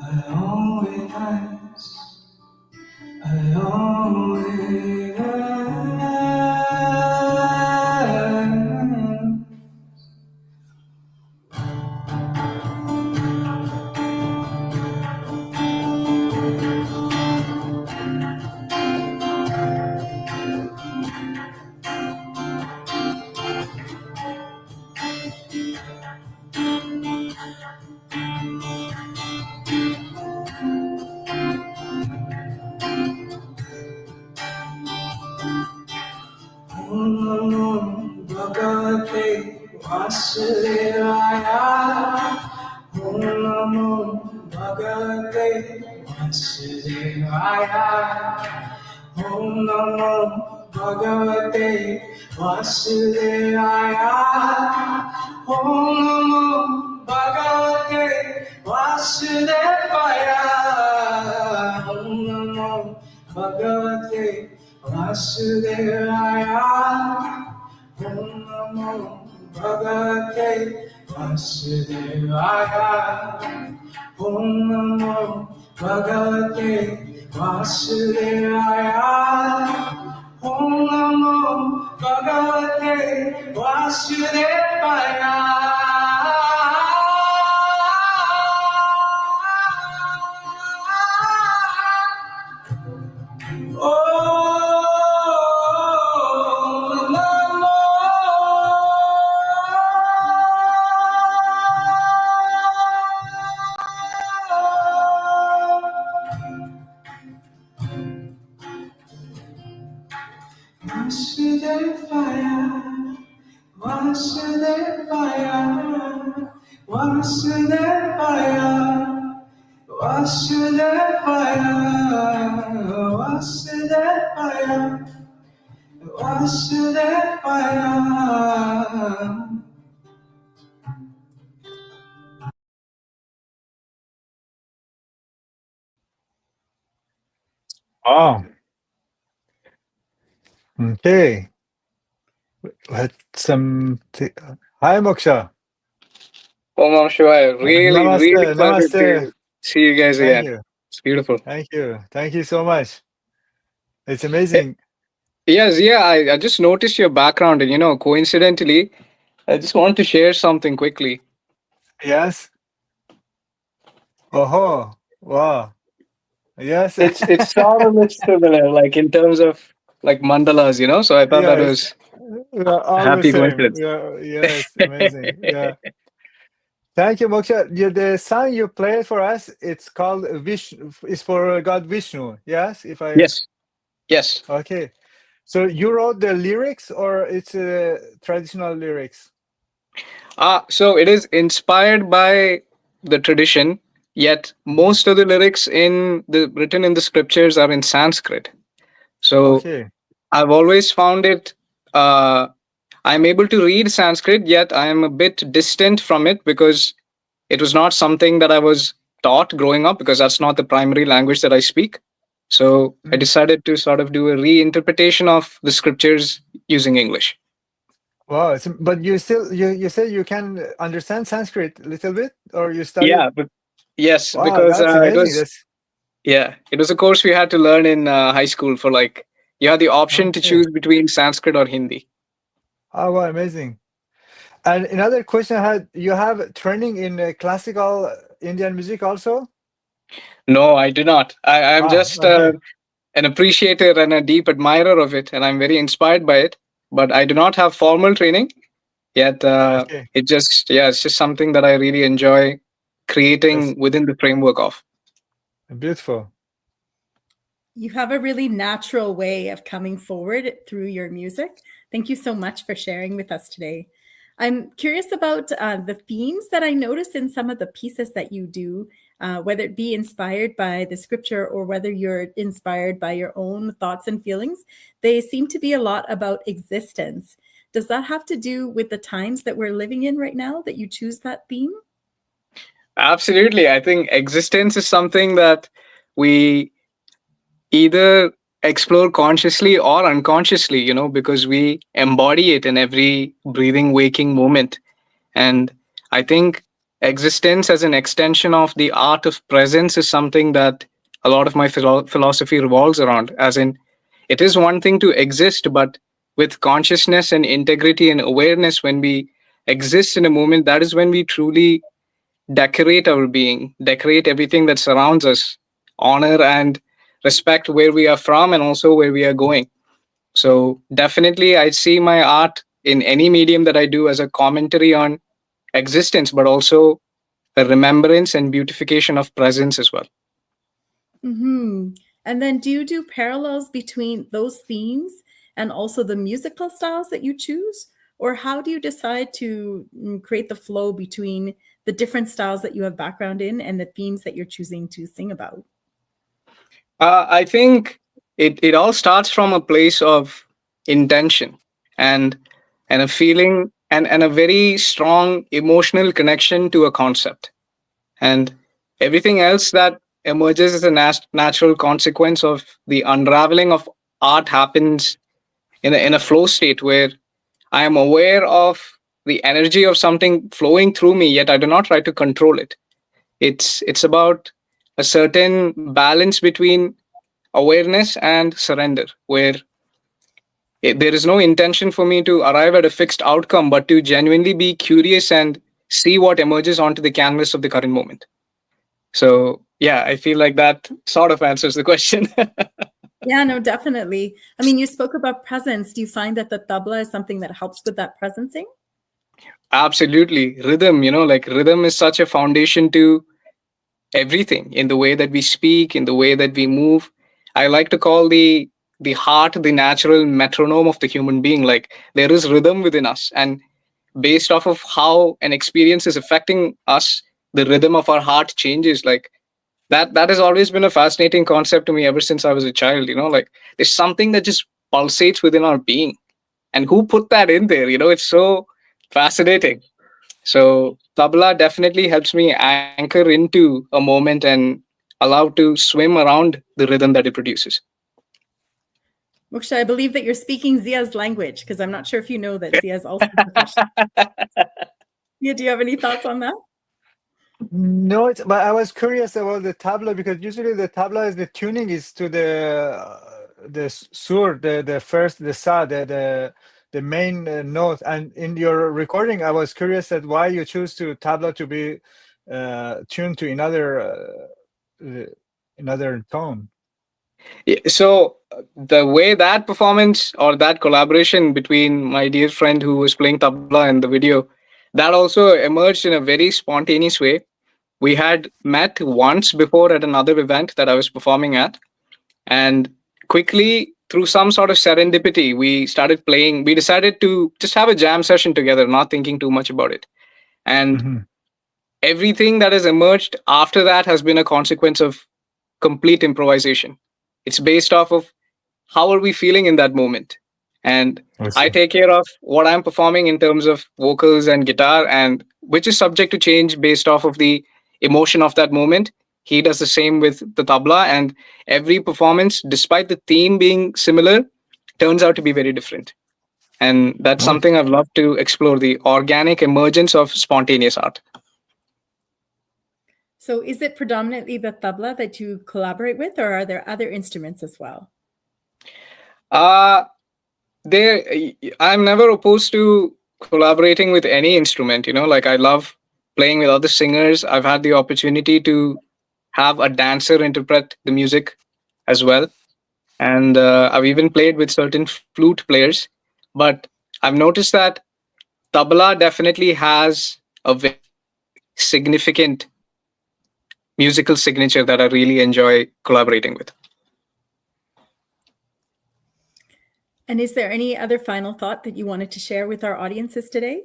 along with us, along with us. Om Namo Bhagavate Vasudevaya. Om Namo Bhagavate Vasudevaya. Om Namo Bhagavate Vasudevaya. Om Namo Bhagavate Vasudevaya. Om Namo Bhagavate Vasudevaya. Om Namo Bhagavate Vasudevaya. Om Namo Bhagavate Vasudevaya. Om Namo Bhagavate Vasudevaya. Vasudevaya, Vasudevaya, Vasudevaya, Vasudevaya, Vasudevaya, Vasudevaya. Oh, okay. Let's Hi, Moksha. Om Namah Shivaya. Really, Namaste, really pleasure namaste. to see you guys Thank again. you. It's beautiful. Thank you. Thank you so much. It's Hey, amazing. yeah, Zia, I just noticed your background, and coincidentally, I just want to share something quickly. Yes. Oh, wow. Yes. It's sort of looks similar, like in terms of like mandalas, So I thought that Yes. was We are a all the happy same. coincidence. Yes, amazing. Yeah. Thank you, Moksha. The song you played for us, it's called Vishnu. It's for God Vishnu. Yes, if I. Yes, yes. Okay. So you wrote the lyrics, or it's traditional lyrics? So it is inspired by the tradition, yet most of the lyrics written in the scriptures are in Sanskrit. So Okay. I've always found it. I'm able to read Sanskrit, yet I am a bit distant from it because it was not something that I was taught growing up, because that's not the primary language that I speak. So I decided to sort of do a reinterpretation of the scriptures using English. Wow. But you still you say you can understand Sanskrit a little bit, or you studied? Yeah, yes, Wow, because that's amazing. it was a course we had to learn in high school for you had the option to Okay. choose between Sanskrit or Hindi. Oh, wow, amazing. And another question I had, you have training in classical Indian music also? No, I do not. I'm just Okay. an appreciator and a deep admirer of it, and I'm very inspired by it. But I do not have formal training yet. Okay. It's just something that I really enjoy creating That's within the framework of. beautiful. You have a really natural way of coming forward through your music. Thank you so much for sharing with us today. I'm curious about the themes that I notice in some of the pieces that you do. whether it be inspired by the scripture or whether you're inspired by your own thoughts and feelings, they seem to be a lot about existence. Does that have to do with the times that we're living in right now that you choose that theme? Absolutely. I think existence is something that we either explore consciously or unconsciously, because we embody it in every breathing, waking moment. And I think existence as an extension of the art of presence is something that a lot of my philosophy revolves around. As in, it is one thing to exist, but with consciousness and integrity and awareness, when we exist in a moment, that is when we truly decorate our being, decorate everything that surrounds us, honor and respect where we are from and also where we are going. So definitely I see my art in any medium that I do as a commentary on existence, but also a remembrance and beautification of presence as well. Mm-hmm. And then do you do parallels between those themes and also the musical styles that you choose? Or how do you decide to create the flow between the different styles that you have background in and the themes that you're choosing to sing about? I think it all starts from a place of intention and a feeling and a very strong emotional connection to a concept. And everything else that emerges as a natural consequence of the unraveling of art happens in a flow state where I am aware of the energy of something flowing through me, yet I do not try to control it. It's about a certain balance between awareness and surrender, where there is no intention for me to arrive at a fixed outcome, but to genuinely be curious and see what emerges onto the canvas of the current moment. So yeah, I feel like that sort of answers the question. Yeah, no, definitely. I mean, you spoke about presence. Do you find that the tabla is something that helps with that presencing? Absolutely. Rhythm, like rhythm is such a foundation to everything in the way that we speak, in the way that we move. I like to call the heart the natural metronome of the human being. Like there is rhythm within us, and based off of how an experience is affecting us, the rhythm of our heart changes. Like that has always been a fascinating concept to me ever since I was a child. Like there's something that just pulsates within our being, and who put that in there? It's so fascinating. So tabla definitely helps me anchor into a moment and allow to swim around the rhythm that it produces. Moksha, I believe that you're speaking 𝗔𝗍's language, because I'm not sure if you know that 𝗔𝗍 is also percussion. Yeah, do you have any thoughts on that? No, but I was curious about the tabla, because usually the tabla is the tuning is to the sur, the first, the sa, the main note. And in your recording, I was curious at why you choose to tabla to be tuned to another tone. Yeah, so the way that performance or that collaboration between my dear friend who was playing tabla in the video, that also emerged in a very spontaneous way. We had met once before at another event that I was performing at, and quickly through some sort of serendipity, we started playing. We decided to just have a jam session together, not thinking too much about it. And everything that has emerged after that has been a consequence of complete improvisation. It's based off of how are we feeling in that moment. And I take care of what I'm performing in terms of vocals and guitar, and which is subject to change based off of the emotion of that moment. He does the same with the tabla, and every performance, despite the theme being similar, turns out to be very different. And that's something I've loved to explore, the organic emergence of spontaneous art. So is it predominantly the tabla that you collaborate with, or are there other instruments as well? I'm never opposed to collaborating with any instrument, like I love playing with other singers. I've had the opportunity to have a dancer interpret the music as well. And I've even played with certain flute players. But I've noticed that tabla definitely has a very significant musical signature that I really enjoy collaborating with. And is there any other final thought that you wanted to share with our audiences today?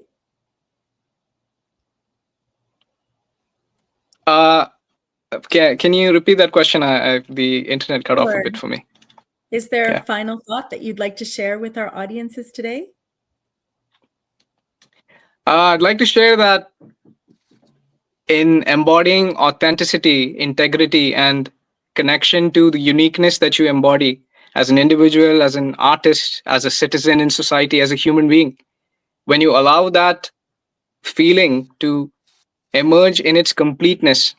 Can you repeat that question? The internet cut off a bit for me. Is there a final thought that you'd like to share with our audiences today? I'd like to share that in embodying authenticity, integrity, and connection to the uniqueness that you embody as an individual, as an artist, as a citizen in society, as a human being, when you allow that feeling to emerge in its completeness,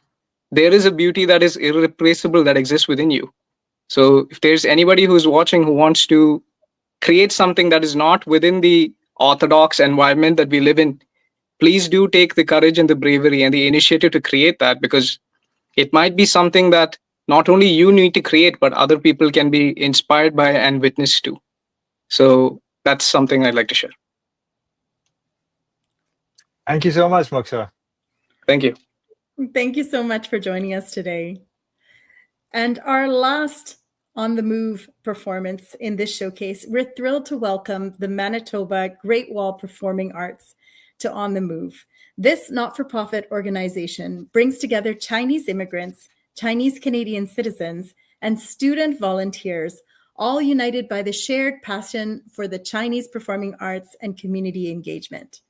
there is a beauty that is irreplaceable that exists within you. So if there's anybody who's watching who wants to create something that is not within the orthodox environment that we live in, please do take the courage and the bravery and the initiative to create that, because it might be something that not only you need to create, but other people can be inspired by and witness to. So that's something I'd like to share. Thank you so much, Moksha. Thank you. Thank you so much for joining us today. And our last On the Move performance in this showcase, we're thrilled to welcome the Manitoba Great Wall Performing Arts to On the Move. This not-for-profit organization brings together Chinese immigrants, Chinese Canadian citizens, and student volunteers, all united by the shared passion for the Chinese performing arts and community engagement.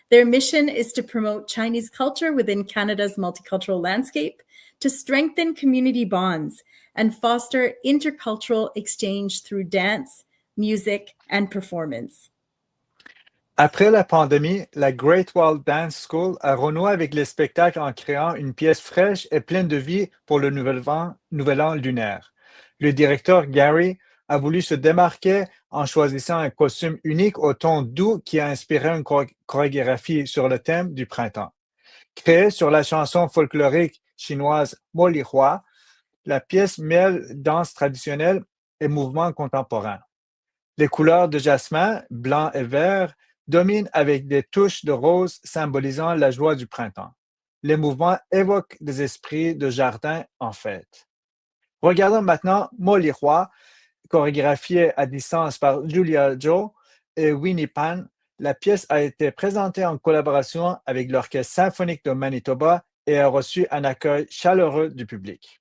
Their mission is to promote Chinese culture within Canada's multicultural landscape, to strengthen community bonds, and foster intercultural exchange through dance, music, and performance. Après la pandémie, la Great Wall Dance School a renoué avec les spectacles en créant une pièce fraîche et pleine de vie pour le nouvel an lunaire. Le directeur Gary a voulu se démarquer en choisissant un costume unique au ton doux qui a inspiré une chorégraphie sur le thème du printemps. Créée sur la chanson folklorique chinoise 𝗏𝗏, la pièce mêle danse traditionnelle et mouvement contemporain. Les couleurs de jasmin, blanc et vert, dominent avec des touches de rose symbolisant la joie du printemps. Les mouvements évoquent des esprits de jardin en fête. Regardons maintenant 𝗏𝗏, chorégraphiée à distance par Julia Zhou et Winnie Pan. La pièce a été présentée en collaboration avec l'Orchestre symphonique de Manitoba et a reçu un accueil chaleureux du public.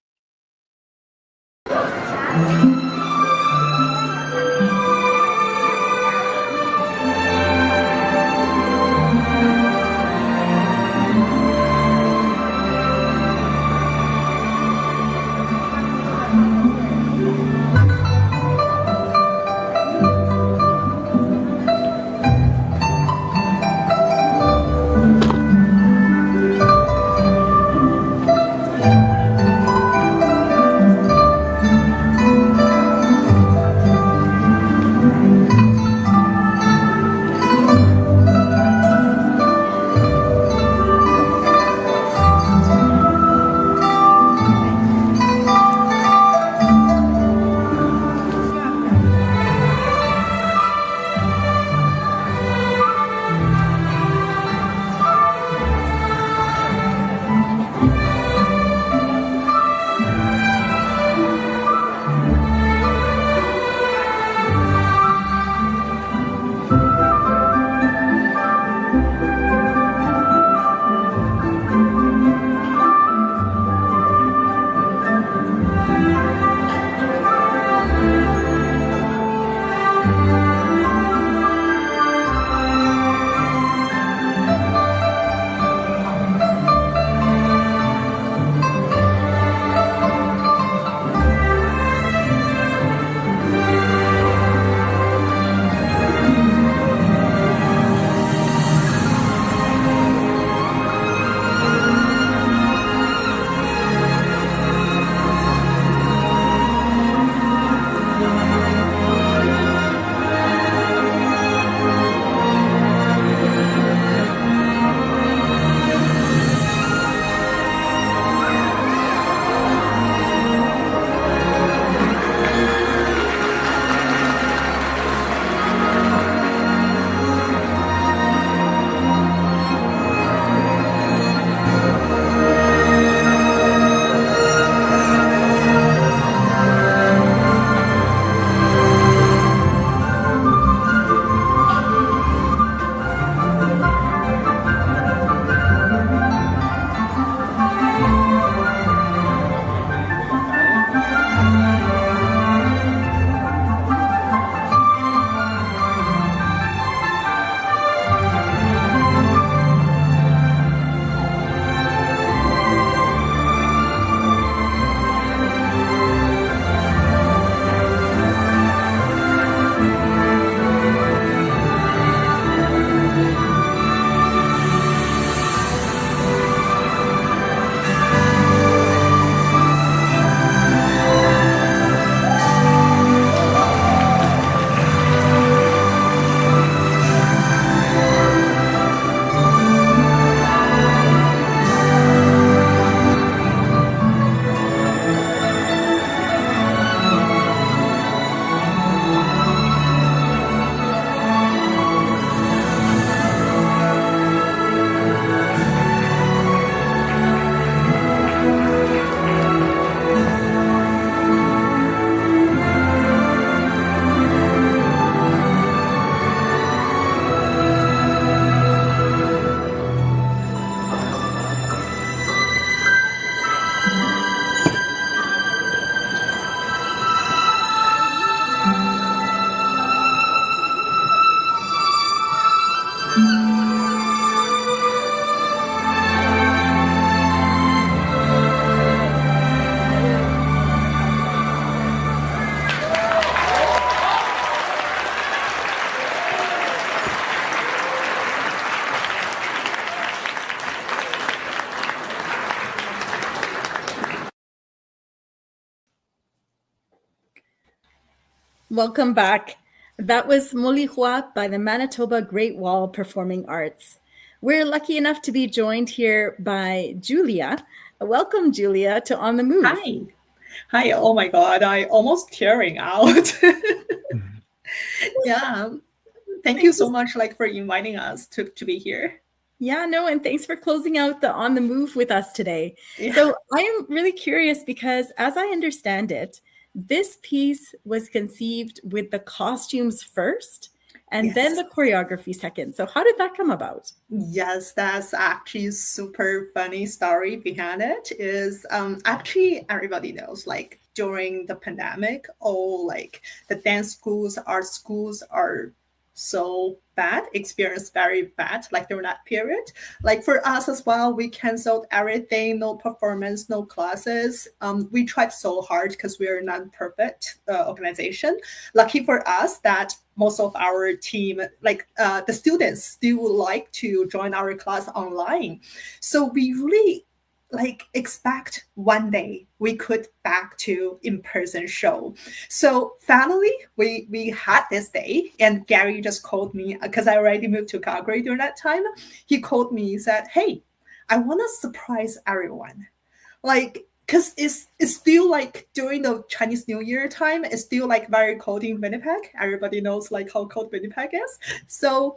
Welcome back. That was 𝗪𝗹𝗶 by the Manitoba Great Wall Performing Arts. We're lucky enough to be joined here by Julia. Welcome, Julia, to On the Move. Hi. Hi. Oh my God, I almost tearing out. Yeah. Thank you so much for inviting us to be here. Yeah, no, and thanks for closing out the On the Move with us today. Yeah. So I am really curious because as I understand it, this piece was conceived with the costumes first and then the choreography second. So how did that come about? Yes, that's actually a super funny story behind it. Is actually everybody knows during the pandemic, all the dance schools, art schools are so bad, experienced very bad during that period. For us as well, we canceled everything, no performance, no classes. We tried so hard because we are a non-profit organization. Lucky for us that most of our team, the students still like to join our class online. So we really expect one day we could back to in-person show. So finally, we had this day, and Gary just called me because I already moved to Calgary during that time. He called me, he said, "Hey, I want to surprise everyone." Because it's still during the Chinese New Year time, it's still very cold in Winnipeg. Everybody knows how cold Winnipeg is. So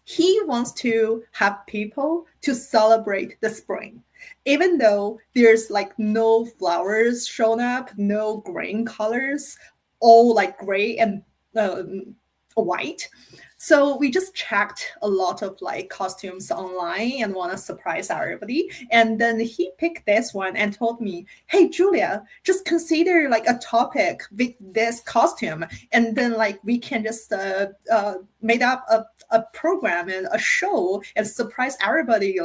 he wants to have people to celebrate the spring, even though there's no flowers shown up, no green colors, all gray and white. So we just checked a lot of costumes online and want to surprise everybody. And then he picked this one and told me, "Hey, Julia, just consider a topic with this costume. And then we can just made up a program and a show and surprise everybody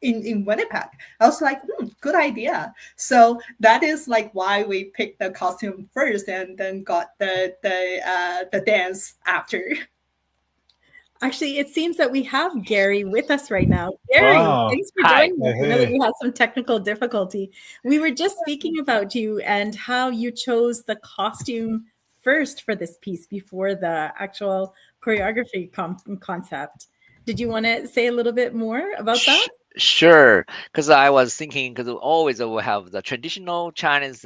in Winnipeg." I was like, good idea. So that is why we picked the costume first and then got the dance after. Actually, it seems that we have Gary with us right now. Gary, thanks for joining us. I know that we had some technical difficulty. We were just speaking about you and how you chose the costume first for this piece before the actual choreography concept. Did you want to say a little bit more about that? Sure, because I was thinking, because always we have the traditional Chinese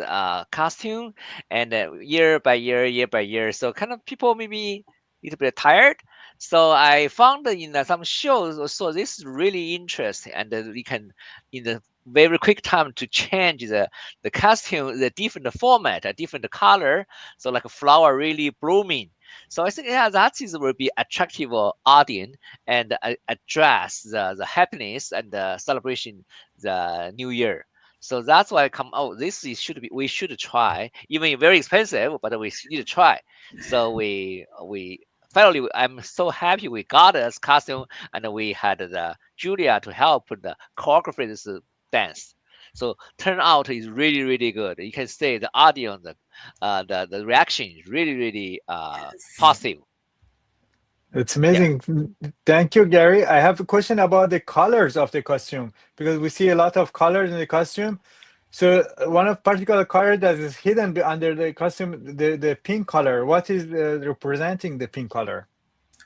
costume, and year by year, so kind of people maybe a little bit tired. So I found in some shows, so this is really interesting, and we can in the very quick time to change the costume, the different format, a different color, so like a flower really blooming. So I think that will be attractive audience and address the happiness and the celebration the New Year. So that's why I come out. This we should try, even very expensive, but we need to try. So we finally, I'm so happy we got this costume, and we had the Julia to help the choreography this dance. So turnout is really good. You can see the audience, the reaction is really positive. It's amazing. Yeah. Thank you, Gary. I have a question about the colors of the costume, because we see a lot of colors in the costume. So one of particular color that is hidden under the costume, the pink color. What is representing the pink color?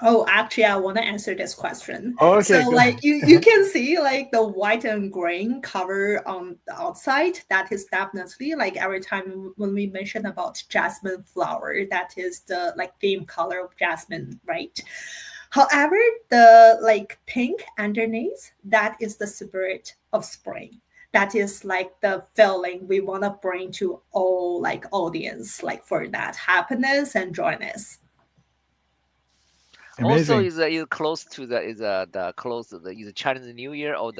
Oh, actually, I want to answer this question. Oh, okay, so you can see the white and green cover on the outside. That is definitely every time when we mention about jasmine flower, that is the theme color of jasmine, right? However, the pink underneath, that is the spirit of spring. That is the feeling we want to bring to all audience, for that happiness and joyness. Amazing. Also, is close to the Chinese New Year, or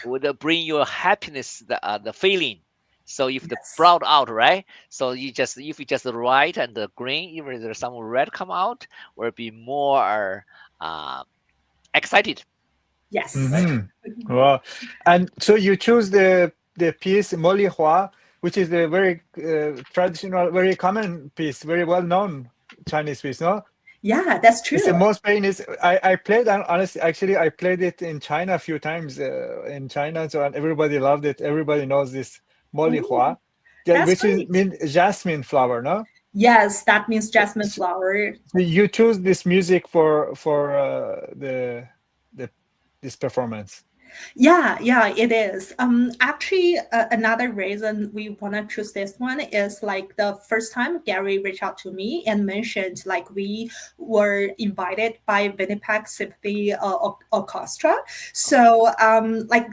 would bring your happiness, the feeling. So if the brought out, right? So if you just white and the green, even there's some red come out, will be more excited. Yes. Mm-hmm. Wow. And so you choose the piece 𝗪𝗹𝗶, which is a very traditional, very common piece, very well known Chinese piece, no? Yeah, that's true. It's the most famous. I played, honestly, actually, I played it in China a few times in China, so everybody loved it. Everybody knows this 𝗪𝗹𝗶, which means jasmine flower, no? Yes, that means jasmine flower. So you choose this music for this performance. Yeah, it is. Actually, another reason we want to choose this one is like the first time Gary reached out to me and mentioned like we were invited by Winnipeg Symphony Orchestra. So like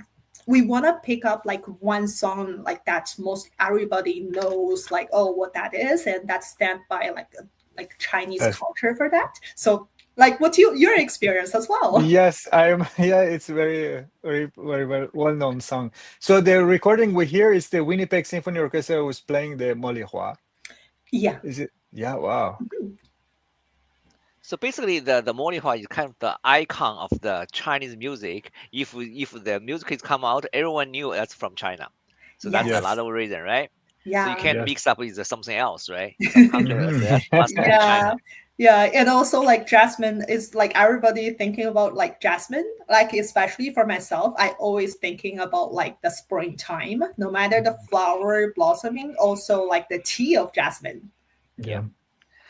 we want to pick up like one song like that most everybody knows like, oh, what that is, and that's stand by like Chinese culture for that. So like what's your experience as well? Yes, it's very well known song. So the recording we hear is the Winnipeg Symphony Orchestra who's playing the 𝗁𝗶𝗁. Yeah. Is it? Yeah, wow. So basically, the 𝗁𝗶𝗁 is kind of the icon of the Chinese music. If the music is come out, everyone knew that's from China. So that's a lot of reason, right? Yeah. So you can't mix up with something else, right? Some country must be China. Yeah, and also like jasmine is like everybody thinking about like jasmine, like especially for myself, I always thinking about like the springtime, no matter the flower blossoming, also like the tea of jasmine. Yeah.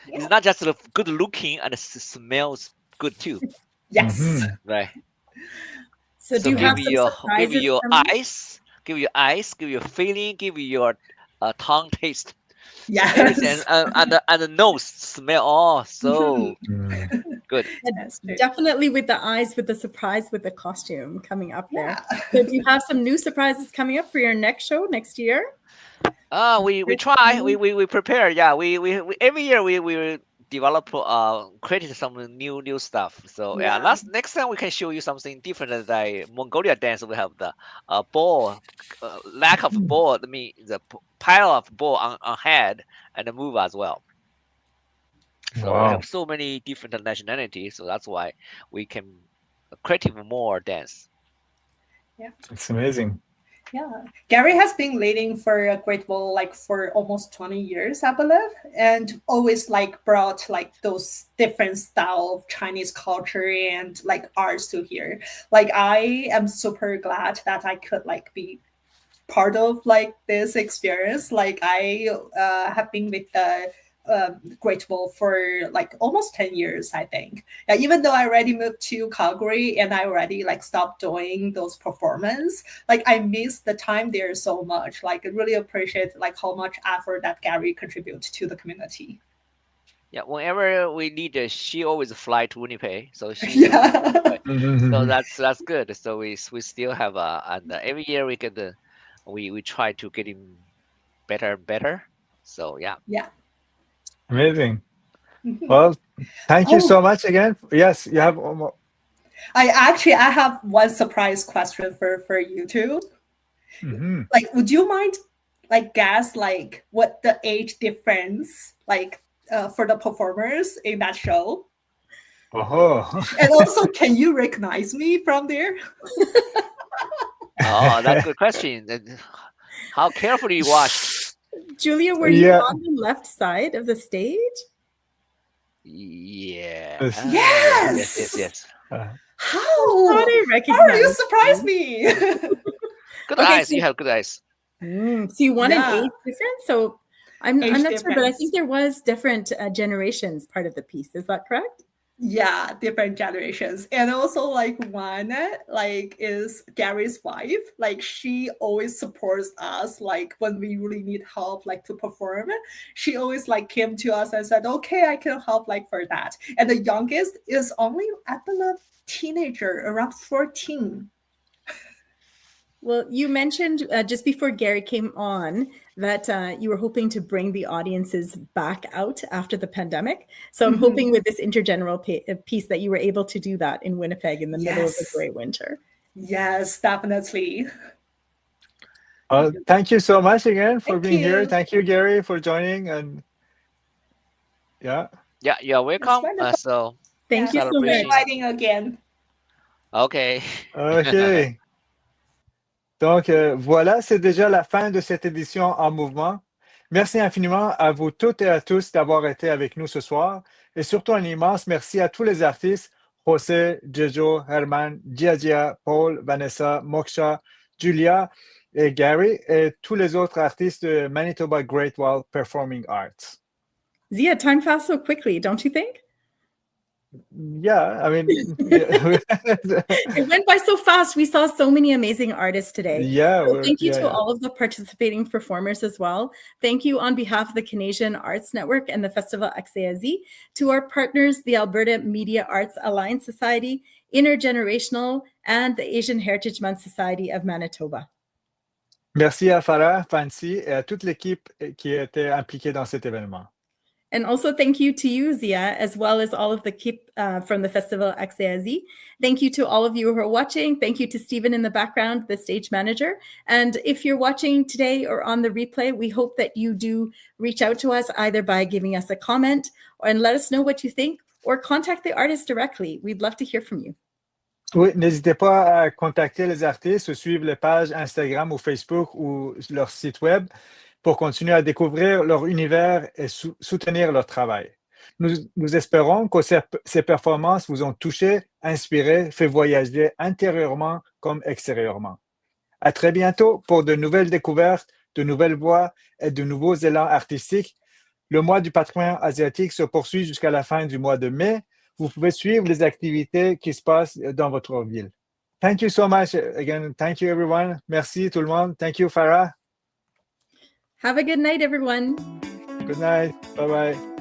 It's not just good looking and it smells good too. Yes. Right. So do you have some give you your eyes, give you your feeling, give you your tongue taste. Yes. And the nose smell. Oh, so good. Definitely with the eyes, with the surprise with the costume coming up there. So do you have some new surprises coming up for your next show next year? We try. We prepare. Yeah. We every year we develop create some new stuff. So next time we can show you something different than Mongolia dance. We have the ball, lack of ball. I mean the pile of ball on head and move as well. So we have so many different nationalities. So that's why we can create more dance. Yeah, it's amazing. Yeah, Gary has been leading for a Great Wall like for almost 20 years, I believe, and always like brought like those different style of Chinese culture and like arts to here. Like I am super glad that I could like be part of like this experience. Like I have been with the Great Wall for like almost 10 years, I think. Yeah, even though I already moved to Calgary and I already like stopped doing those performance, like I miss the time there so much. Like I really appreciate like how much effort that Gary contributes to the community. Yeah, whenever we need her, she always fly to Winnipeg. So she so that's good. So we still have and every year we get we try to get him better and better. So yeah. Amazing. Well, thank you so much again. Yes, you have. I have one surprise question for you two. Like, would you mind like guess like what the age difference like for the performers in that show? And also, can you recognize me from there? Oh, that's a good question. How carefully you watch? Julia, were you on the left side of the stage? Yeah. Yes. How are you surprised me? Good eyes. So you have good eyes. So you want an age difference? So I'm not sure, but I think there was different generations part of the piece. Is that correct? Yeah, different generations. And also like one like is Gary's wife. Like she always supports us like when we really need help like to perform. She always like came to us and said, okay, I can help like for that. And the youngest is only I believe teenager, around 14. Well, you mentioned just before Gary came on that you were hoping to bring the audiences back out after the pandemic. So I'm hoping with this intergeneral piece that you were able to do that in Winnipeg in the middle of the great winter. Yes, definitely. Thank you so much again for being here. Thank you, Gary, for joining. And yeah, you're welcome. So thank you so much for inviting again. Okay. Donc, voilà, c'est déjà la fin de cette édition en mouvement. Merci infiniment à vous toutes et à tous d'avoir été avec nous ce soir. Et surtout un immense merci à tous les artistes, José, Jojo, Herman, Gia, Paul, Vanessa, Moksha, Julia et Gary, et tous les autres artistes de Manitoba Great Wall Performing Arts. Zia, time passed so quickly, don't you think? Yeah, I mean, it went by so fast. We saw so many amazing artists today. Yeah, so thank you to all of the participating performers as well. Thank you on behalf of the Canadian Arts Network and the Festival 𝗪𝗂𝗄, to our partners, the Alberta Media Arts Alliance Society, Intergenerational, and the Asian Heritage Month Society of Manitoba. Merci à 𝗵𝗵 et à toute l'équipe qui était impliquée dans cet événement. And also thank you to you, Zia, as well as all of the keep from the Festival 𝗪𝗂𝗄. Thank you to all of you who are watching. Thank you to Stephen in the background, the stage manager. And if you're watching today or on the replay, we hope that you do reach out to us either by giving us a comment and let us know what you think, or contact the artist directly. We'd love to hear from you. Oui, n'hésitez pas à contacter les artistes ou suivre les pages Instagram ou Facebook ou leur site web pour continuer à découvrir leur univers et soutenir leur travail. Nous espérons que ces performances vous ont touché, inspiré, fait voyager intérieurement comme extérieurement. À très bientôt pour de nouvelles découvertes, de nouvelles voix et de nouveaux élans artistiques. Le mois du patrimoine asiatique se poursuit jusqu'à la fin du mois de mai. Vous pouvez suivre les activités qui se passent dans votre ville. Thank you so much again. Thank you, everyone. Merci tout le monde. Thank you, Farah. Have a good night, everyone. Good night. Bye-bye.